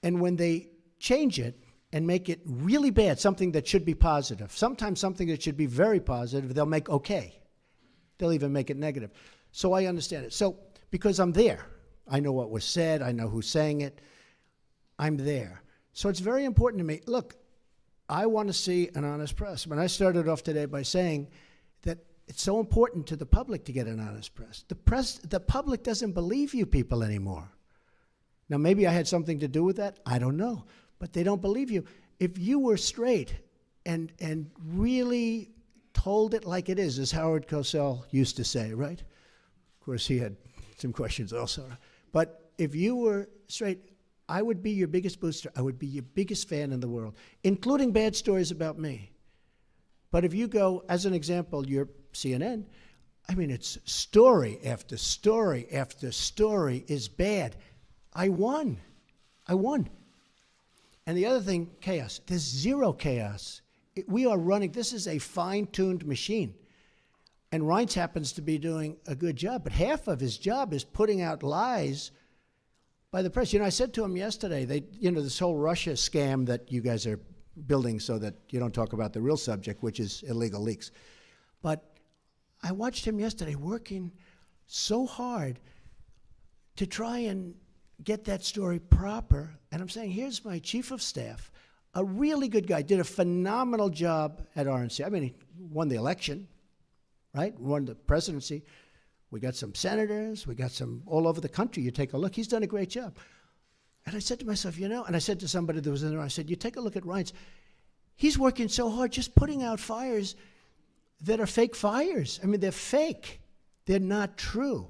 S2: And when they change it and make it really bad, something that should be positive, sometimes something that should be very positive, they'll make okay. They'll even make it negative. So I understand it. So because I'm there, I know what was said, I know who's saying it, I'm there. So it's very important to me. Look, I want to see an honest press. When I started off today by saying that it's so important to the public to get an honest press. The public doesn't believe you people anymore. Now, maybe I had something to do with that. I don't know. But they don't believe you. If you were straight and really told it like it is, as Howard Cosell used to say, right? Of course, he had some questions also. But if you were straight, I would be your biggest booster. I would be your biggest fan in the world, including bad stories about me. But if you go, as an example, your CNN, I mean, it's story after story after story is bad. I won. I won. And the other thing, chaos. There's zero chaos. We are running, this is a fine-tuned machine. And Reince happens to be doing a good job, but half of his job is putting out lies by the press. You know, I said to him yesterday, this whole Russia scam that you guys are building so that you don't talk about the real subject, which is illegal leaks. But I watched him yesterday working so hard to try and get that story proper. And I'm saying, here's my chief of staff, a really good guy, did a phenomenal job at RNC. I mean, he won the election, right? Won the presidency. We got some senators. We got some all over the country. You take a look. He's done a great job. And I said to myself, and I said to somebody that was in there, I said, you take a look at Reince. He's working so hard just putting out fires that are fake fires. I mean, they're fake. They're not true.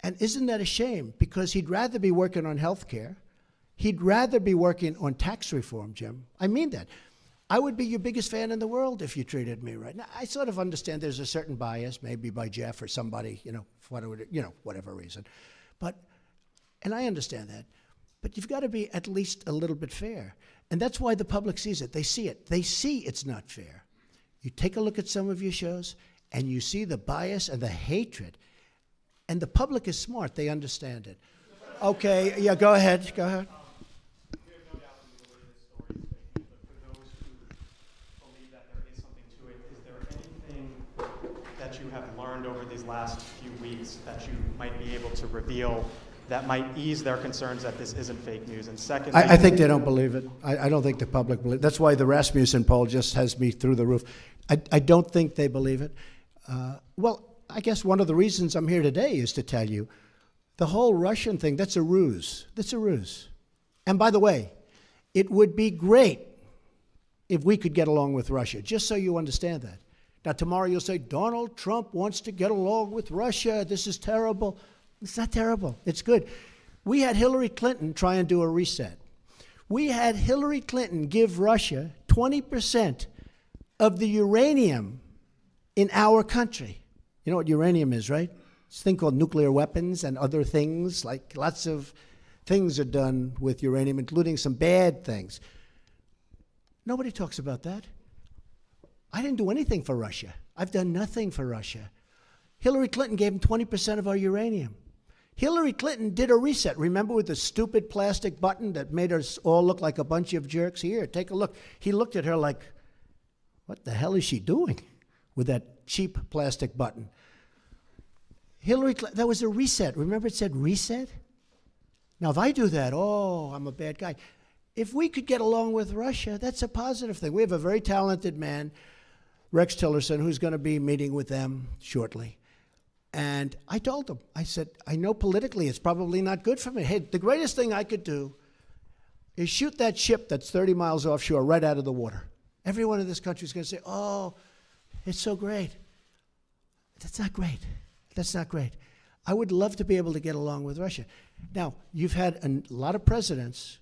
S2: And isn't that a shame? Because he'd rather be working on health care. He'd rather be working on tax reform, Jim. I mean that. I would be your biggest fan in the world if you treated me right. Now, I sort of understand there's a certain bias, maybe by Jeff or somebody, for whatever reason. And I understand that. But you've got to be at least a little bit fair. And that's why the public sees it. They see it. They see it's not fair. You take a look at some of your shows, and you see the bias and the hatred. And the public is smart. They understand it. Okay, yeah, go ahead. Go ahead.
S7: We have no doubt that you believe this story is fake news, but for those who believe that there is something to it, is there anything that you have learned over these last few weeks that you might be able to reveal that might ease their concerns that this isn't fake news? And secondly,
S2: I think they don't believe it. I don't think the public believes it. That's why the Rasmussen poll just has me through the roof. I don't think they believe it. Well, I guess one of the reasons I'm here today is to tell you the whole Russian thing, that's a ruse. That's a ruse. And by the way, it would be great if we could get along with Russia, just so you understand that. Now, tomorrow you'll say, Donald Trump wants to get along with Russia. This is terrible. It's not terrible. It's good. We had Hillary Clinton try and do a reset. We had Hillary Clinton give Russia 20% of the uranium in our country. You know what uranium is, right? It's a thing called nuclear weapons and other things. Like lots of things are done with uranium, including some bad things. Nobody talks about that. I didn't do anything for Russia. I've done nothing for Russia. Hillary Clinton gave them 20% of our uranium. Hillary Clinton did a reset. Remember with the stupid plastic button that made us all look like a bunch of jerks? Here, take a look. He looked at her like, what the hell is she doing with that cheap plastic button? Hillary Clinton, that was a reset. Remember it said reset? Now, if I do that, I'm a bad guy. If we could get along with Russia, that's a positive thing. We have a very talented man, Rex Tillerson, who's going to be meeting with them shortly. And I told him, I said, I know politically it's probably not good for me. Hey, the greatest thing I could do is shoot that ship that's 30 miles offshore right out of the water. Everyone in this country is going to say, oh, it's so great. That's not great. That's not great. I would love to be able to get along with Russia. Now, you've had a lot of presidents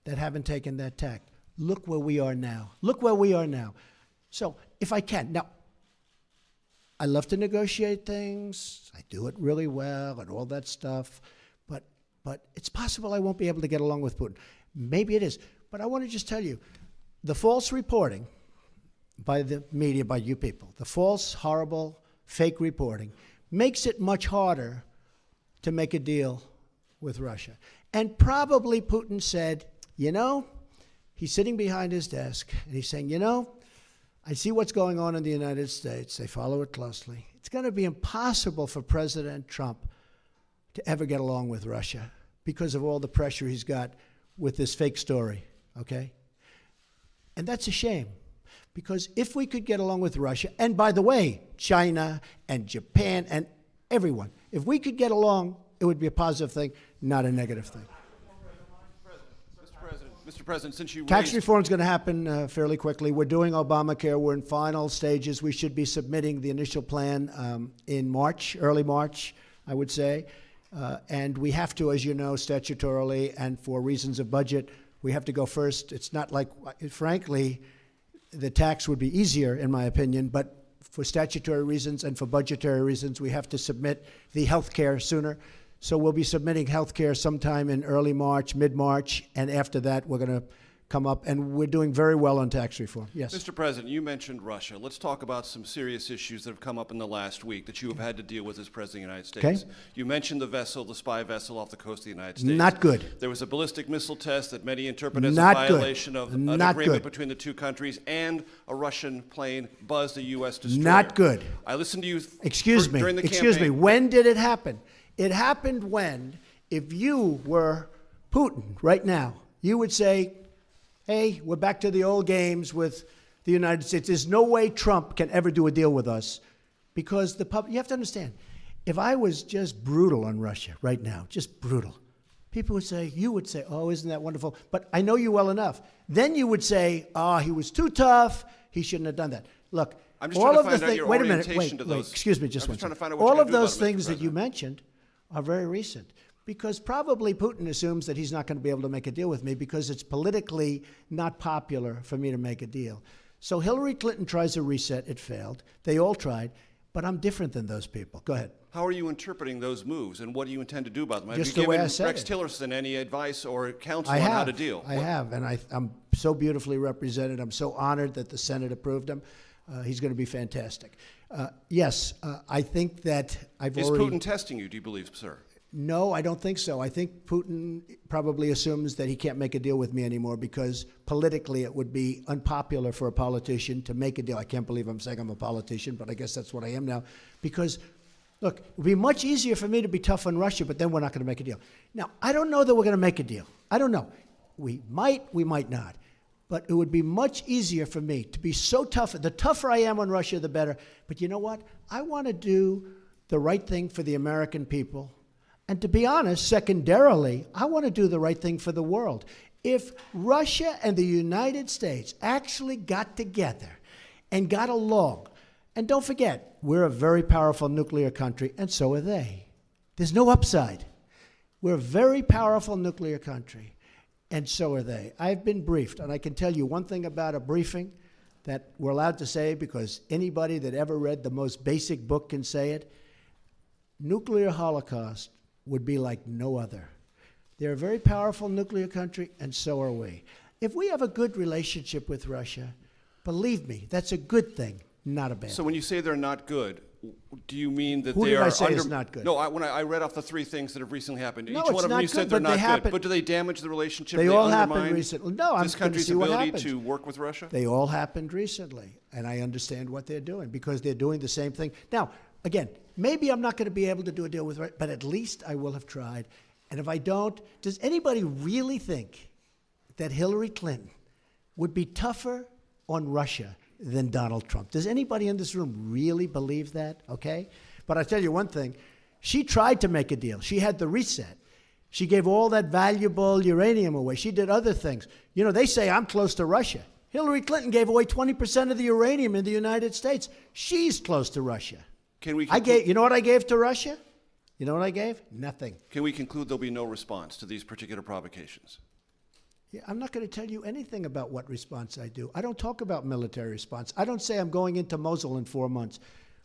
S2: that haven't taken that tack. Look where we are now. Look where we are now. So if I can, now, I love to negotiate things. I do it really well and all that stuff. But it's possible I won't be able to get along with Putin. Maybe it is. But I want to just tell you, the false reporting by the media, by you people, the false, horrible, fake reporting makes it much harder to make a deal with Russia. And probably Putin said, he's sitting behind his desk and he's saying, I see what's going on in the United States. They follow it closely. It's going to be impossible for President Trump to ever get along with Russia because of all the pressure he's got with this fake story, okay? And that's a shame, because if we could get along with Russia, and by the way, China and Japan and everyone, if we could get along, it would be a positive thing, not a negative thing.
S8: Mr. President, since you
S2: Tax reform is going to happen fairly quickly. We're doing Obamacare. We're in final stages. We should be submitting the initial plan in March, early March, I would say. And we have to, as you know, statutorily and for reasons of budget, we have to go first. It's not like, frankly, the tax would be easier, in my opinion, but for statutory reasons and for budgetary reasons, we have to submit the health care sooner. So we'll be submitting health care sometime in early March, mid-March, and after that, we're going to come up, and we're doing very well on tax reform. Yes.
S8: Mr. President, you mentioned Russia. Let's talk about some serious issues that have come up in the last week that you have had to deal with as President of the United States.
S2: Okay.
S8: You mentioned the vessel, the spy vessel off the coast of the United States.
S2: Not good.
S8: There was a ballistic missile test that many interpret as
S2: Not
S8: a
S2: good.
S8: violation of an
S2: Not
S8: agreement
S2: good.
S8: between the two countries, and a Russian plane buzzed a U.S. destroyer.
S2: Not good.
S8: I listened to you
S2: Excuse me.
S8: during the
S2: Excuse me.
S8: campaign.
S2: When did it happen? It happened when, if you were Putin right now, you would say, hey, we're back to the old games with the United States. There's no way Trump can ever do a deal with us because the public, you have to understand, if I was just brutal on Russia right now, just brutal, people would say, you would say, oh, isn't that wonderful? But I know you well enough. Then you would say, oh, he was too tough. He shouldn't have done that. Look,
S8: I'm just
S2: all
S8: trying
S2: of
S8: to
S2: the
S8: find out
S2: things,
S8: your
S2: wait a minute,
S8: orientation to
S2: wait,
S8: those.
S2: excuse me just
S8: I'm
S2: one
S8: just trying to
S2: second.
S8: find out what you're
S2: All
S8: gonna
S2: of
S8: do about
S2: those
S8: it, Mr.
S2: things that you
S8: President.
S2: mentioned are very recent because probably Putin assumes that he's not going to be able to make a deal with me because it's politically not popular for me to make a deal. So Hillary Clinton tries a reset. It failed. They all tried, but I'm different than those people. Go ahead.
S8: How are you interpreting those moves, and what do you intend to do about them?
S2: Just
S8: have you
S2: the way
S8: given
S2: I said
S8: Rex
S2: it.
S8: Tillerson any advice or counsel
S2: I
S8: on
S2: have.
S8: how to deal?
S2: I have, and I'm so beautifully represented. I'm so honored that the Senate approved him. He's going to be fantastic. Yes, I think that
S8: Is Putin testing you, do you believe, sir?
S2: No, I don't think so. I think Putin probably assumes that he can't make a deal with me anymore because politically it would be unpopular for a politician to make a deal. I can't believe I'm saying I'm a politician, but I guess that's what I am now. Because, look, it would be much easier for me to be tough on Russia, but then we're not going to make a deal. Now, I don't know that we're going to make a deal. I don't know. We might not. But it would be much easier for me to be so tough. The tougher I am on Russia, the better. But you know what? I want to do the right thing for the American people. And to be honest, secondarily, I want to do the right thing for the world. If Russia and the United States actually got together and got along, and don't forget, we're a very powerful nuclear country, and so are they. There's no upside. We're a very powerful nuclear country, and so are they. I've been briefed, and I can tell you one thing about a briefing that we're allowed to say because anybody that ever read the most basic book can say it. Nuclear holocaust would be like no other. They're a very powerful nuclear country, and so are we. If we have a good relationship with Russia, believe me, that's a good thing, not a bad
S8: So
S2: thing.
S8: when you say they're not good, do you mean that
S2: Who
S8: they
S2: did
S8: are
S2: I say
S8: under...
S2: is not good?
S8: No, when I read off the three things that have recently happened.
S2: No,
S8: Each
S2: it's
S8: one of them
S2: not
S8: you said
S2: good,
S8: they're
S2: but they
S8: not
S2: happen-
S8: good. But do they damage the relationship?
S2: They
S8: Do
S2: all
S8: undermine
S2: happened recently. No, I'm
S8: this
S2: going to
S8: country's
S2: see what
S8: ability
S2: happens.
S8: to work with Russia?
S2: They all happened recently, and I understand what they're doing because they're doing the same thing. Now, again, maybe I'm not going to be able to do a deal with Russia, but at least I will have tried. And if I don't, does anybody really think that Hillary Clinton would be tougher on Russia than Donald Trump? Does anybody in this room really believe that? Okay? But I tell you one thing, she tried to make a deal. She had the reset. She gave all that valuable uranium away. She did other things. You know, they say I'm close to Russia. Hillary Clinton gave away 20% of the uranium in the United States. She's close to Russia.
S8: Can we
S2: You know what I gave to Russia? You know what I gave? Nothing.
S8: Can we conclude there'll be no response to these particular provocations?
S2: Yeah, I'm not going to tell you anything about what response I do. I don't talk about military response. I don't say I'm going into Mosul in 4 months.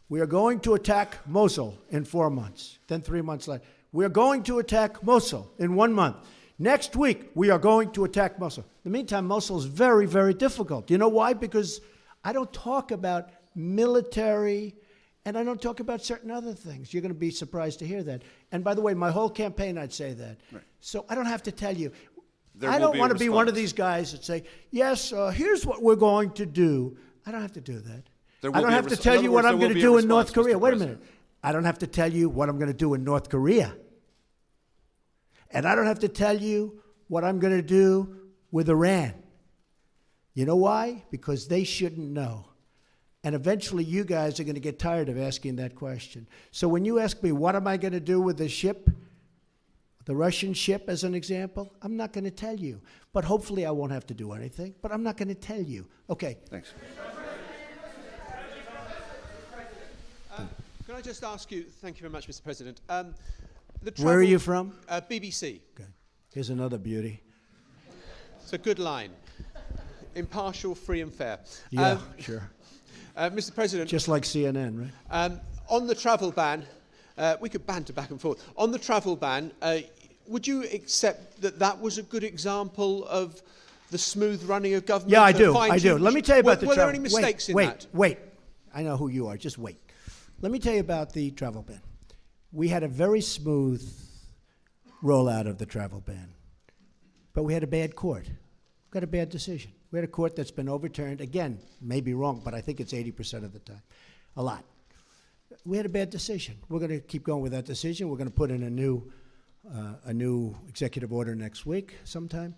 S2: We are going to attack Mosul in 4 months. Then 3 months later, we are going to attack Mosul in 1 month. Next week, we are going to attack Mosul. In the meantime, Mosul is very, very difficult. You know why? Because I don't talk about military, and I don't talk about certain other things. You're going to be surprised to hear that. And by the way, my whole campaign, I'd say that.
S8: Right.
S2: So I don't have to tell you.
S8: There
S2: I
S8: will
S2: don't
S8: be a
S2: want to be one of
S8: response.
S2: these guys that say, yes, here's what we're going to do. I don't have to do that.
S8: There
S2: I
S8: will
S2: don't
S8: be a
S2: have to
S8: res-
S2: tell
S8: in
S2: you
S8: other
S2: what
S8: words,
S2: I'm
S8: there
S2: going
S8: will
S2: to
S8: be a
S2: do in North
S8: response,
S2: Korea.
S8: Mr.
S2: Wait a
S8: President.
S2: minute. I don't have to tell you what I'm going to do in North Korea. And I don't have to tell you what I'm going to do with Iran. You know why? Because they shouldn't know. And eventually you guys are going to get tired of asking that question. So when you ask me, what am I going to do with the ship, the Russian ship as an example, I'm not going to tell you. But hopefully I won't have to do anything. But I'm not going to tell you. Okay.
S8: Thanks.
S9: Can I just ask you, thank you very much, Mr. President.
S2: Where are you from?
S9: BBC.
S2: Okay. Here's another beauty.
S9: It's a good line. Impartial, free and fair.
S2: Yeah, sure.
S9: Mr. President,
S2: Just like CNN, right?
S9: on the travel ban, we could banter back and forth. On the travel ban, would you accept that that was a good example of the smooth running of government?
S2: Yeah, I do. I do. Let me tell you about the
S9: travel. Were there
S2: travel.
S9: any mistakes in
S2: wait,
S9: that?
S2: Wait. I know who you are. Just wait. Let me tell you about the travel ban. We had a very smooth rollout of the travel ban, but we had a bad court. We got a bad decision. We had a court that's been overturned. Again, maybe wrong, but I think it's 80% of the time. A lot. We had a bad decision. We're going to keep going with that decision. We're going to put in a new executive order next week sometime.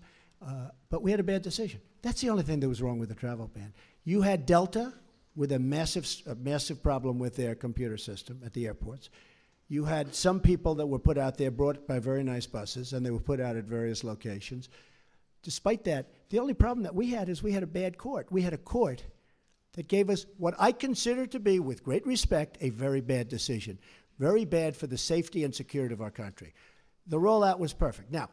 S2: But we had a bad decision. That's the only thing that was wrong with the travel ban. You had Delta with a massive problem with their computer system at the airports. You had some people that were put out there, brought by very nice buses, and they were put out at various locations. Despite that, the only problem that we had is we had a bad court. We had a court that gave us what I consider to be, with great respect, a very bad decision. Very bad for the safety and security of our country. The rollout was perfect. Now,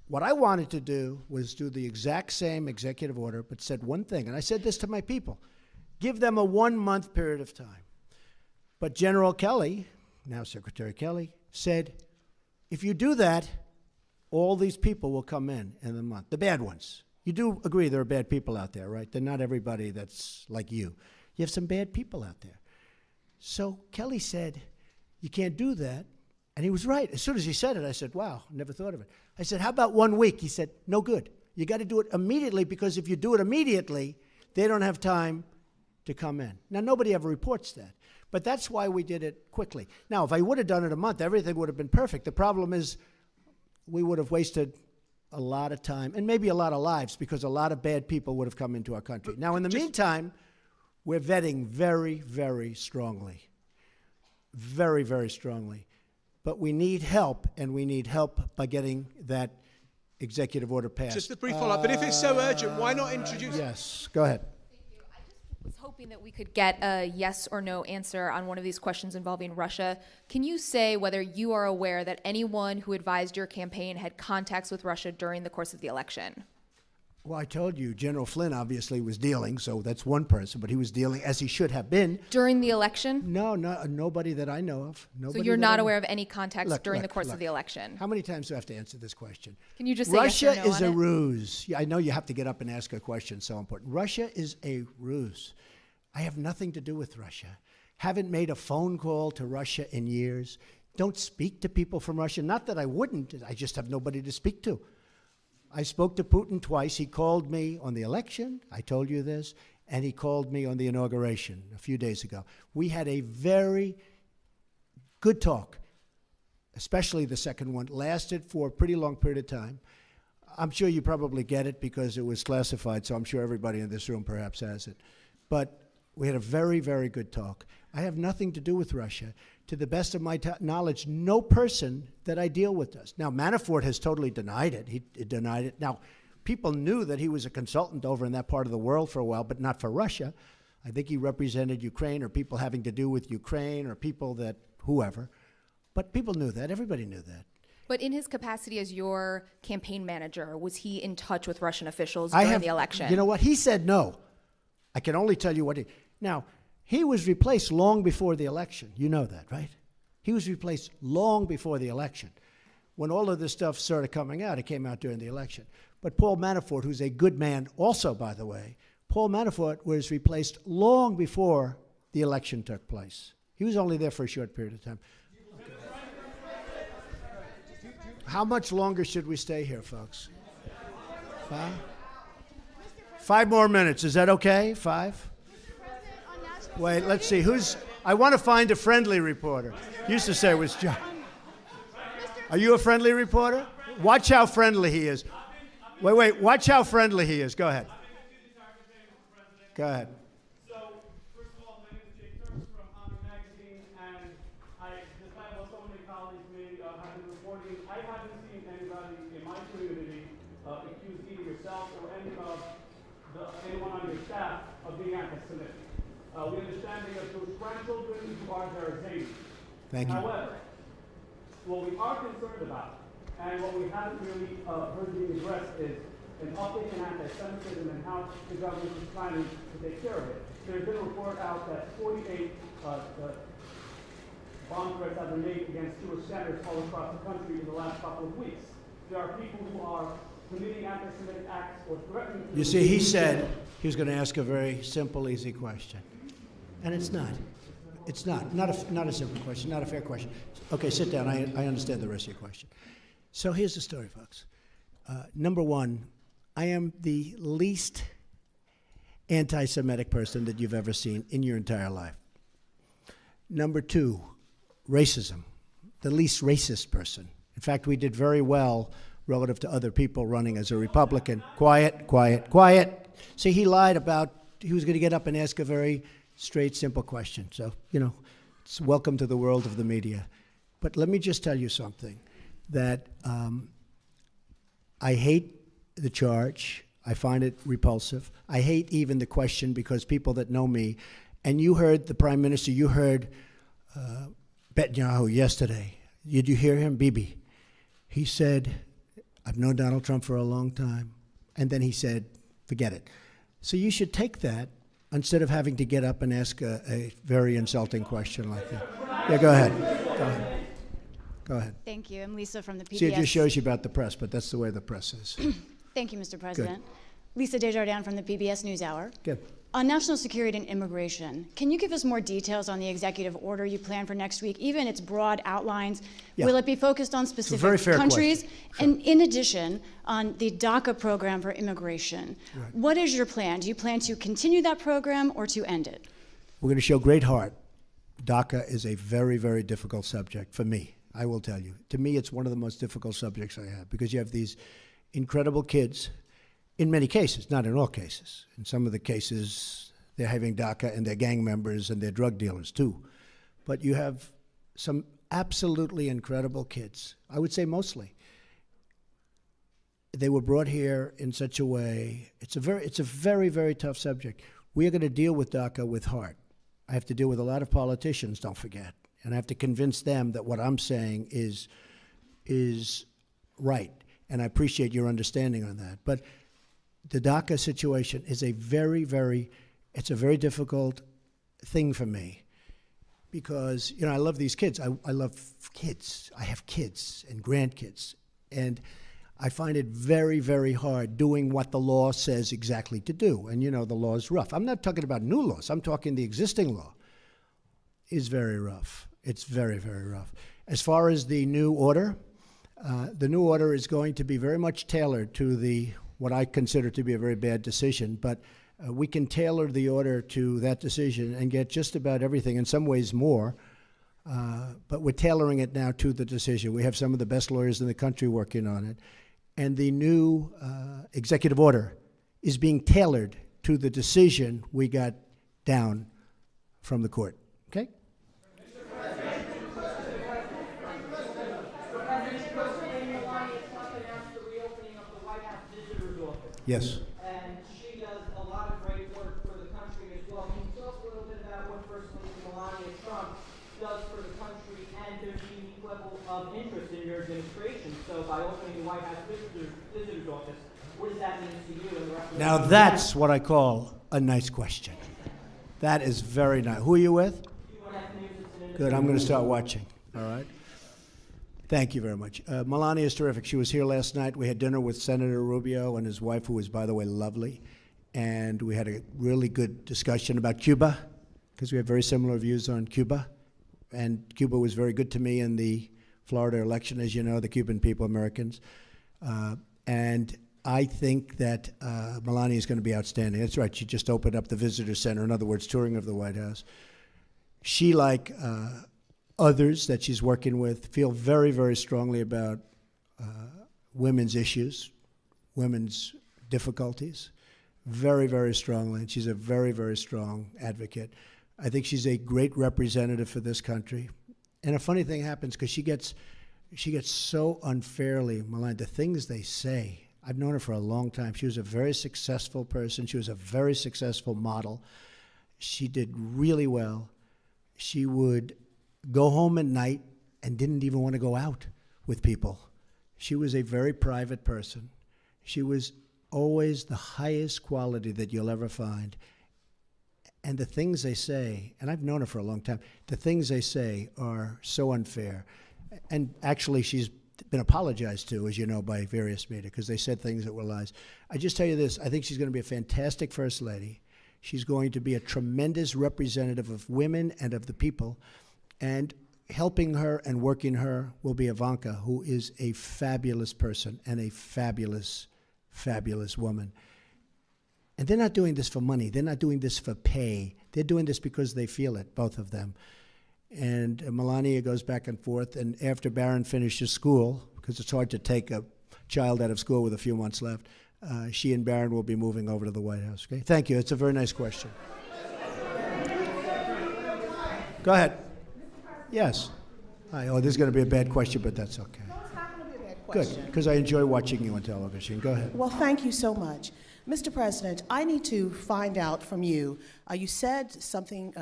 S2: what I wanted to do was do the exact same executive order, but said one thing, and I said this to my people: give them a 1-month period of time. But General Kelly, now Secretary Kelly, said, if you do that, all these people will come in the month, the bad ones. You do agree there are bad people out there, right? They're not everybody that's like you. You have some bad people out there. So Kelly said, you can't do that. And he was right. As soon as he said it, I said, wow, never thought of it. I said, how about 1 week? He said, no good. You got to do it immediately, because if you do it immediately, they don't have time to come in. Now, nobody ever reports that. But that's why we did it quickly. Now, if I would have done it a month, everything would have been perfect. The problem is we would have wasted a lot of time and maybe a lot of lives, because a lot of bad people would have come into our country. Now, in the meantime, we're vetting very, very strongly. Very, very strongly. But we need help, and we need help by getting that executive order passed.
S9: Just a brief follow-up. But if it's so urgent, why not introduce...
S2: Yes, go ahead.
S10: I was hoping that we could get a yes or no answer on one of these questions involving Russia. Can you say whether you are aware that anyone who advised your campaign had contacts with Russia during the course of the election?
S2: Well, I told you, General Flynn obviously was dealing, so that's one person, but he was dealing as he should have been.
S10: During the election?
S2: No, nobody that I know of. Nobody
S10: so you're
S2: that
S10: not
S2: I know.
S10: aware of any contacts during the course
S2: Look.
S10: of the election?
S2: How many times do I have to answer this question?
S10: Can you just say
S2: Russia
S10: yes or no
S2: is
S10: on
S2: a
S10: it?
S2: ruse. Yeah, I know you have to get up and ask a question, so important. Russia is a ruse. I have nothing to do with Russia. Haven't made a phone call to Russia in years. Don't speak to people from Russia. Not that I wouldn't. I just have nobody to speak to. I spoke to Putin twice. He called me on the election. I told you this. And he called me on the inauguration a few days ago. We had a very good talk, especially the second one. Lasted for a pretty long period of time. I'm sure you probably get it because it was classified, so I'm sure everybody in this room perhaps has it. But we had a very, very good talk. I have nothing to do with Russia. To the best of my knowledge, no person that I deal with does. Now, Manafort has totally denied it. He denied it. Now, people knew that he was a consultant over in that part of the world for a while, but not for Russia. I think he represented Ukraine, or people having to do with Ukraine, or people that, whoever. But people knew that. Everybody knew that.
S10: But in his capacity as your campaign manager, was he in touch with Russian officials during the election?
S2: You know what? He said no. I can only tell you what he... Now, he was replaced long before the election. You know that, right? He was replaced long before the election. When all of this stuff started coming out, it came out during the election. But Paul Manafort, who's a good man also, by the way, Paul Manafort was replaced long before the election took place. He was only there for a short period of time. Okay. How much longer should we stay here, folks? 5 more minutes. Is that okay? 5? Wait, let's see. I want to find a friendly reporter. Used to say it was John. Are you a friendly reporter? Watch how friendly he is. Wait. Watch how friendly he is. Go ahead. Go ahead.
S4: So, first of all, my name is Jake Turks from Honor Magazine, and despite what so many colleagues may have been reporting, I haven't seen anybody in my community accuse either yourself or anyone on your staff of being anti-Semitic. We understand that you have 2 grandchildren who are Zayis.
S2: Thank you.
S4: However, What we are concerned about, and what we haven't really heard being addressed, is an update in anti-Semitism and how the government is planning to take care of it. There's been a report out that 48 bomb threats have been made against Jewish centers all across the country in the last couple of weeks. There are people who are committing anti-Semitic acts or threatening to.
S2: You see, he said he was going to ask a very simple, easy question. And it's not. It's not. Not a simple question, not a fair question. Okay, sit down. I understand the rest of your question. So here's the story, folks. Number one, I am the least anti-Semitic person that you've ever seen in your entire life. Number two, racism, the least racist person. In fact, we did very well relative to other people running as a Republican. Quiet, quiet, quiet. See, he lied about he was going to get up and ask a very straight, simple question. So, it's welcome to the world of the media. But let me just tell you something, that I hate the charge. I find it repulsive. I hate even the question, because people that know me, and you heard the Prime Minister, you heard Netanyahu yesterday. Did you hear him? Bibi. He said, I've known Donald Trump for a long time. And then he said, forget it. So you should take that instead of having to get up and ask a very insulting question like that. Yeah, go ahead. Go ahead. Go ahead.
S11: Thank you. I'm Lisa from the PBS.
S2: See, it just shows you about the press, but that's the way the press is.
S11: Thank you, Mr. President. Lisa Desjardins from the PBS NewsHour.
S2: Good.
S11: On national security and immigration, can you give us more details on the executive order you plan for next week, even its broad outlines?
S2: Yeah.
S11: Will it be focused on specific
S2: very fair
S11: countries?
S2: question. Sure.
S11: And in addition, on the DACA program for immigration,
S2: Right.
S11: what is your plan? Do you plan to continue that program or to end it?
S2: We're going to show great heart. DACA is a very, very difficult subject for me, I will tell you. To me, it's one of the most difficult subjects I have, because you have these incredible kids, in many cases, not in all cases. In some of the cases, they're having DACA and they're gang members and they're drug dealers too. But you have some absolutely incredible kids, I would say mostly. They were brought here in such a way. It's a very, very tough subject. We are going to deal with DACA with heart. I have to deal with a lot of politicians, don't forget. And I have to convince them that what I'm saying is right. And I appreciate your understanding on that. But the DACA situation is a very difficult thing for me, because, I love these kids. I love kids. I have kids and grandkids. And I find it very, very hard doing what the law says exactly to do. And, the law is rough. I'm not talking about new laws. I'm talking the existing law is very rough. It's very, very rough. As far as the new order is going to be very much tailored to what I consider to be a very bad decision, but we can tailor the order to that decision and get just about everything, in some ways more, but we're tailoring it now to the decision. We have some of the best lawyers in the country working on it, and the new executive order is being tailored to the decision we got down from the court. Okay? Yes.
S3: And she does a lot of great work for the country as well. Can you tell us a little bit about what First Lady Melania Trump does for the country, and there's a unique level of interest in your administration? So by opening the White House visitor's office, what does that mean to you and the rest of the
S2: Now that's what I call a nice question. That is very nice. Who are you with? Good, I'm going to start watching. All right. Thank you very much. Melania is terrific. She was here last night. We had dinner with Senator Rubio and his wife, who was, by the way, lovely. And we had a really good discussion about Cuba, because we have very similar views on Cuba. And Cuba was very good to me in the Florida election, as you know, the Cuban people, Americans. And I think that Melania is going to be outstanding. That's right. She just opened up the visitor center, in other words, touring of the White House. She, like others that she's working with, feel very, very strongly about women's issues, women's difficulties, very, very strongly. And she's a very, very strong advocate. I think she's a great representative for this country. And a funny thing happens, because she gets so unfairly maligned. The things they say, I've known her for a long time. She was a very successful person. She was a very successful model. She did really well. She would go home at night and didn't even want to go out with people. She was a very private person. She was always the highest quality that you'll ever find. And the things they say, and I've known her for a long time, the things they say are so unfair. And actually, she's been apologized to, as you know, by various media, because they said things that were lies. I just tell you this, I think she's going to be a fantastic First Lady. She's going to be a tremendous representative of women and of the people. And helping her and working her will be Ivanka, who is a fabulous person and a fabulous, fabulous woman. And they're not doing this for money. They're not doing this for pay. They're doing this because they feel it, both of them. And Melania goes back and forth. And after Barron finishes school, because it's hard to take a child out of school with a few months left, she and Barron will be moving over to the White House. Okay? Thank you. It's a very nice question. Go ahead. Yes. Hi. Oh, this is going to be a bad question, but that's okay.
S12: No, it's not going to be a bad
S2: Good,
S12: question.
S2: because I enjoy watching you on television. Go ahead.
S12: Well, thank you so much. Mr. President, I need to find out from you, you said something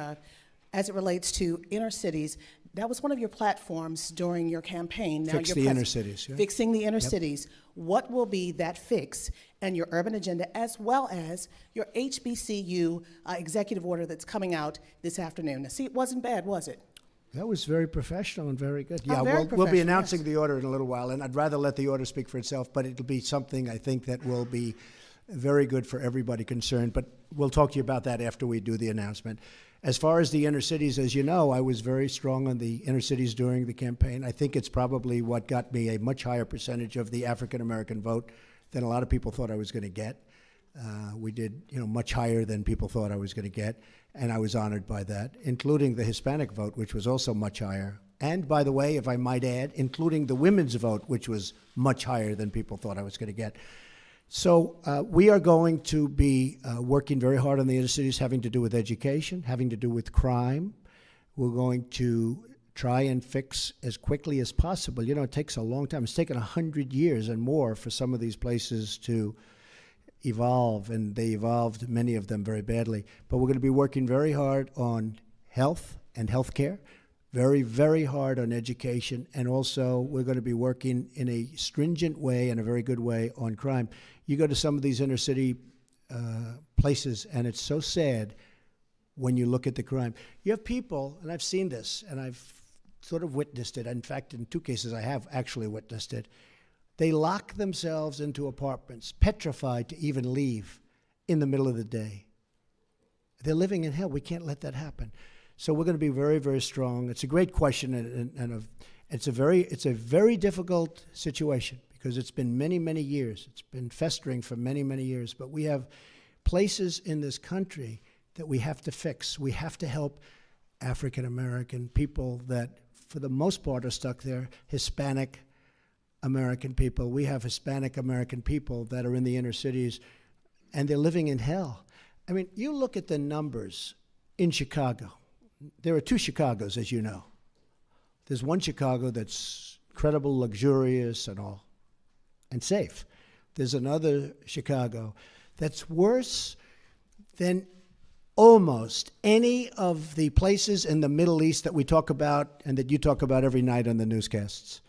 S12: as it relates to inner cities. That was one of your platforms during your campaign. Now
S2: Fix the inner cities. Yeah?
S12: Fixing the inner cities. What will be that fix and your urban agenda, as well as your HBCU executive order that's coming out this afternoon? Now, see, it wasn't bad, was it?
S2: That was very professional and very good. Yeah,
S12: very
S2: we'll be
S12: professional,
S2: announcing
S12: yes.
S2: the order in a little while, and I'd rather let the order speak for itself, but it'll be something I think that will be very good for everybody concerned. But we'll talk to you about that after we do the announcement. As far as the inner cities, as you know, I was very strong on the inner cities during the campaign. I think it's probably what got me a much higher percentage of the African-American vote than a lot of people thought I was going to get. We did, much higher than people thought I was going to get, and I was honored by that, including the Hispanic vote, which was also much higher. And by the way, if I might add, including the women's vote, which was much higher than people thought I was going to get. So we are going to be working very hard on the inner cities, having to do with education, having to do with crime. We're going to try and fix as quickly as possible. It takes a long time. It's taken 100 years and more for some of these places to evolve, and they evolved, many of them, very badly. But we're going to be working very hard on health and health care, very, very hard on education, and also we're going to be working in a stringent way and a very good way on crime. You go to some of these inner city places, and it's so sad when you look at the crime. You have people, and I've seen this, and I've sort of witnessed it. In fact, in 2 cases, I have actually witnessed it. They lock themselves into apartments, petrified to even leave in the middle of the day. They're living in hell. We can't let that happen. So we're going to be very, very strong. It's a great question, and it's a very difficult situation because it's been many, many years. It's been festering for many, many years. But we have places in this country that we have to fix. We have to help African American people that, for the most part, are stuck there. Hispanic American people. We have Hispanic American people that are in the inner cities, and they're living in hell. I mean, you look at the numbers in Chicago. There are 2 Chicagos, as you know. There's one Chicago that's incredible, luxurious, and all, and safe. There's another Chicago that's worse than almost any of the places in the Middle East that we talk about and that you talk about every night on the newscasts.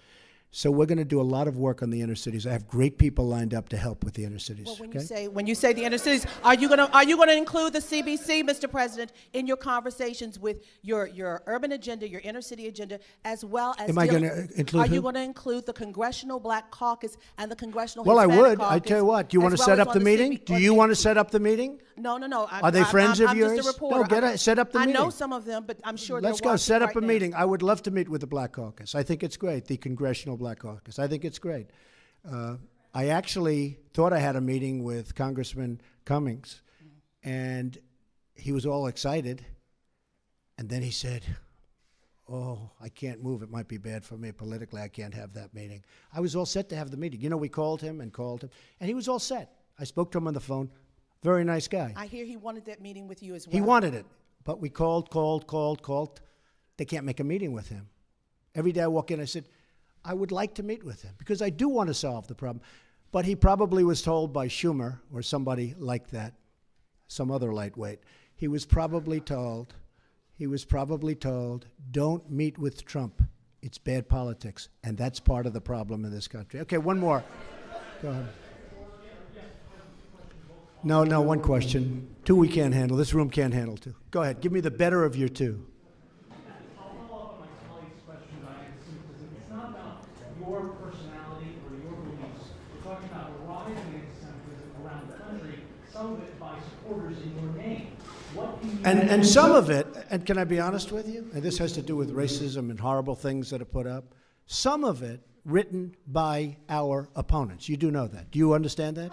S2: So we're going to do a lot of work on the inner cities. I have great people lined up to help with the inner cities.
S12: Well,
S2: okay?
S12: when you say the inner cities, are you going to include the CBC, Mr. President, in your conversations with your urban agenda, your inner city agenda, as well as?
S2: Am I going to include?
S12: Are
S2: who?
S12: you going to include the Congressional Black Caucus and the Congressional
S2: Well,
S12: Hispanic
S2: I would.
S12: Caucus?
S2: I tell you what. Do you want to set up the meeting? Do you want to set up the meeting?
S12: No.
S2: Are they friends of yours?
S12: I'm just a reporter.
S2: No, set up the meeting.
S12: I know some of them, but I'm sure
S2: Let's
S12: they're
S2: go. Set up
S12: right
S2: a
S12: now.
S2: meeting. I would love to meet with the Black Caucus. I think it's great, the Congressional Black Caucus. I think it's great. I actually thought I had a meeting with Congressman Cummings, and he was all excited. And then he said, "Oh, I can't move. It might be bad for me politically. I can't have that meeting." I was all set to have the meeting. We called him, and he was all set. I spoke to him on the phone. Very nice guy.
S12: I hear he wanted that meeting with you as well.
S2: He wanted it, but we called. They can't make a meeting with him. Every day I walk in, I said, I would like to meet with him because I do want to solve the problem. But he probably was told by Schumer or somebody like that, some other lightweight. He was probably told, don't meet with Trump. It's bad politics, and that's part of the problem in this country. Okay, one more. Go ahead. No, one question. Two we can't handle. This room can't handle two. Go ahead. Give me the better of your two.
S4: I'll follow up on my colleague's question about anti-Semitism. It's not about your personality or your beliefs. We're talking about a rise in anti-Semitism around the country, some of it by supporters in your name. What can you
S2: And some of it, and can I be honest with you? And this has to do with racism and horrible things that are put up. Some of it written by our opponents. You do know that. Do you understand that?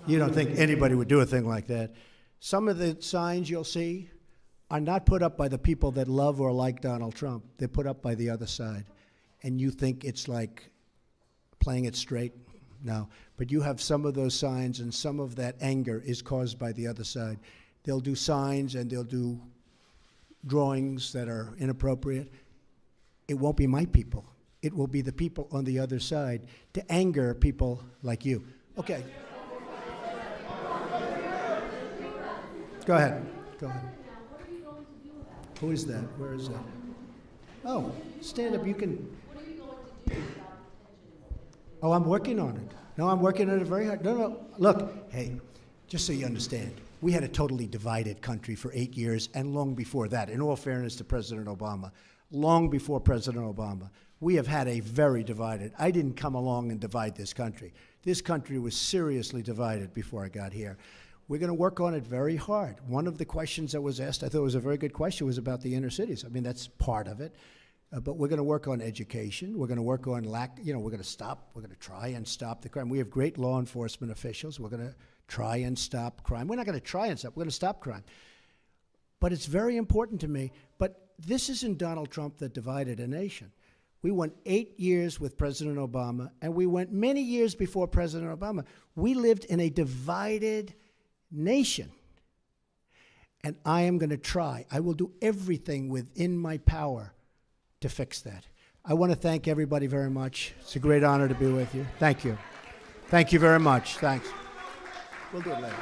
S2: You don't think anybody would do a thing like that. Some of the signs you'll see are not put up by the people that love or like Donald Trump. They're put up by the other side. And you think it's like playing it straight? No. But you have some of those signs, and some of that anger is caused by the other side. They'll do signs and they'll do drawings that are inappropriate. It won't be my people. It will be the people on the other side to anger people like you. Okay. Go ahead. Go ahead. Who is that? Where is that? Oh, stand up. You can. Oh, I'm working on it. No, I'm working on it very hard. No. Look, hey, just so you understand, we had a totally divided country for 8 years, and long before that, in all fairness to President Obama, long before President Obama, we have had a very divided. I didn't come along and divide this country. This country was seriously divided before I got here. We're going to work on it very hard. One of the questions that was asked, I thought was a very good question, was about the inner cities. I mean, that's part of it. But we're going to work on education. We're going to work on we're going to try and stop the crime. We have great law enforcement officials. We're going to try and stop crime. We're not going to try and stop, we're going to stop crime. But it's very important to me. But this isn't Donald Trump that divided a nation. We went 8 years with President Obama, and we went many years before President Obama. We lived in a divided nation. And I am going to try. I will do everything within my power to fix that. I want to thank everybody very much. It's a great honor to be with you. Thank you. Thank you very much. Thanks. We'll do it later.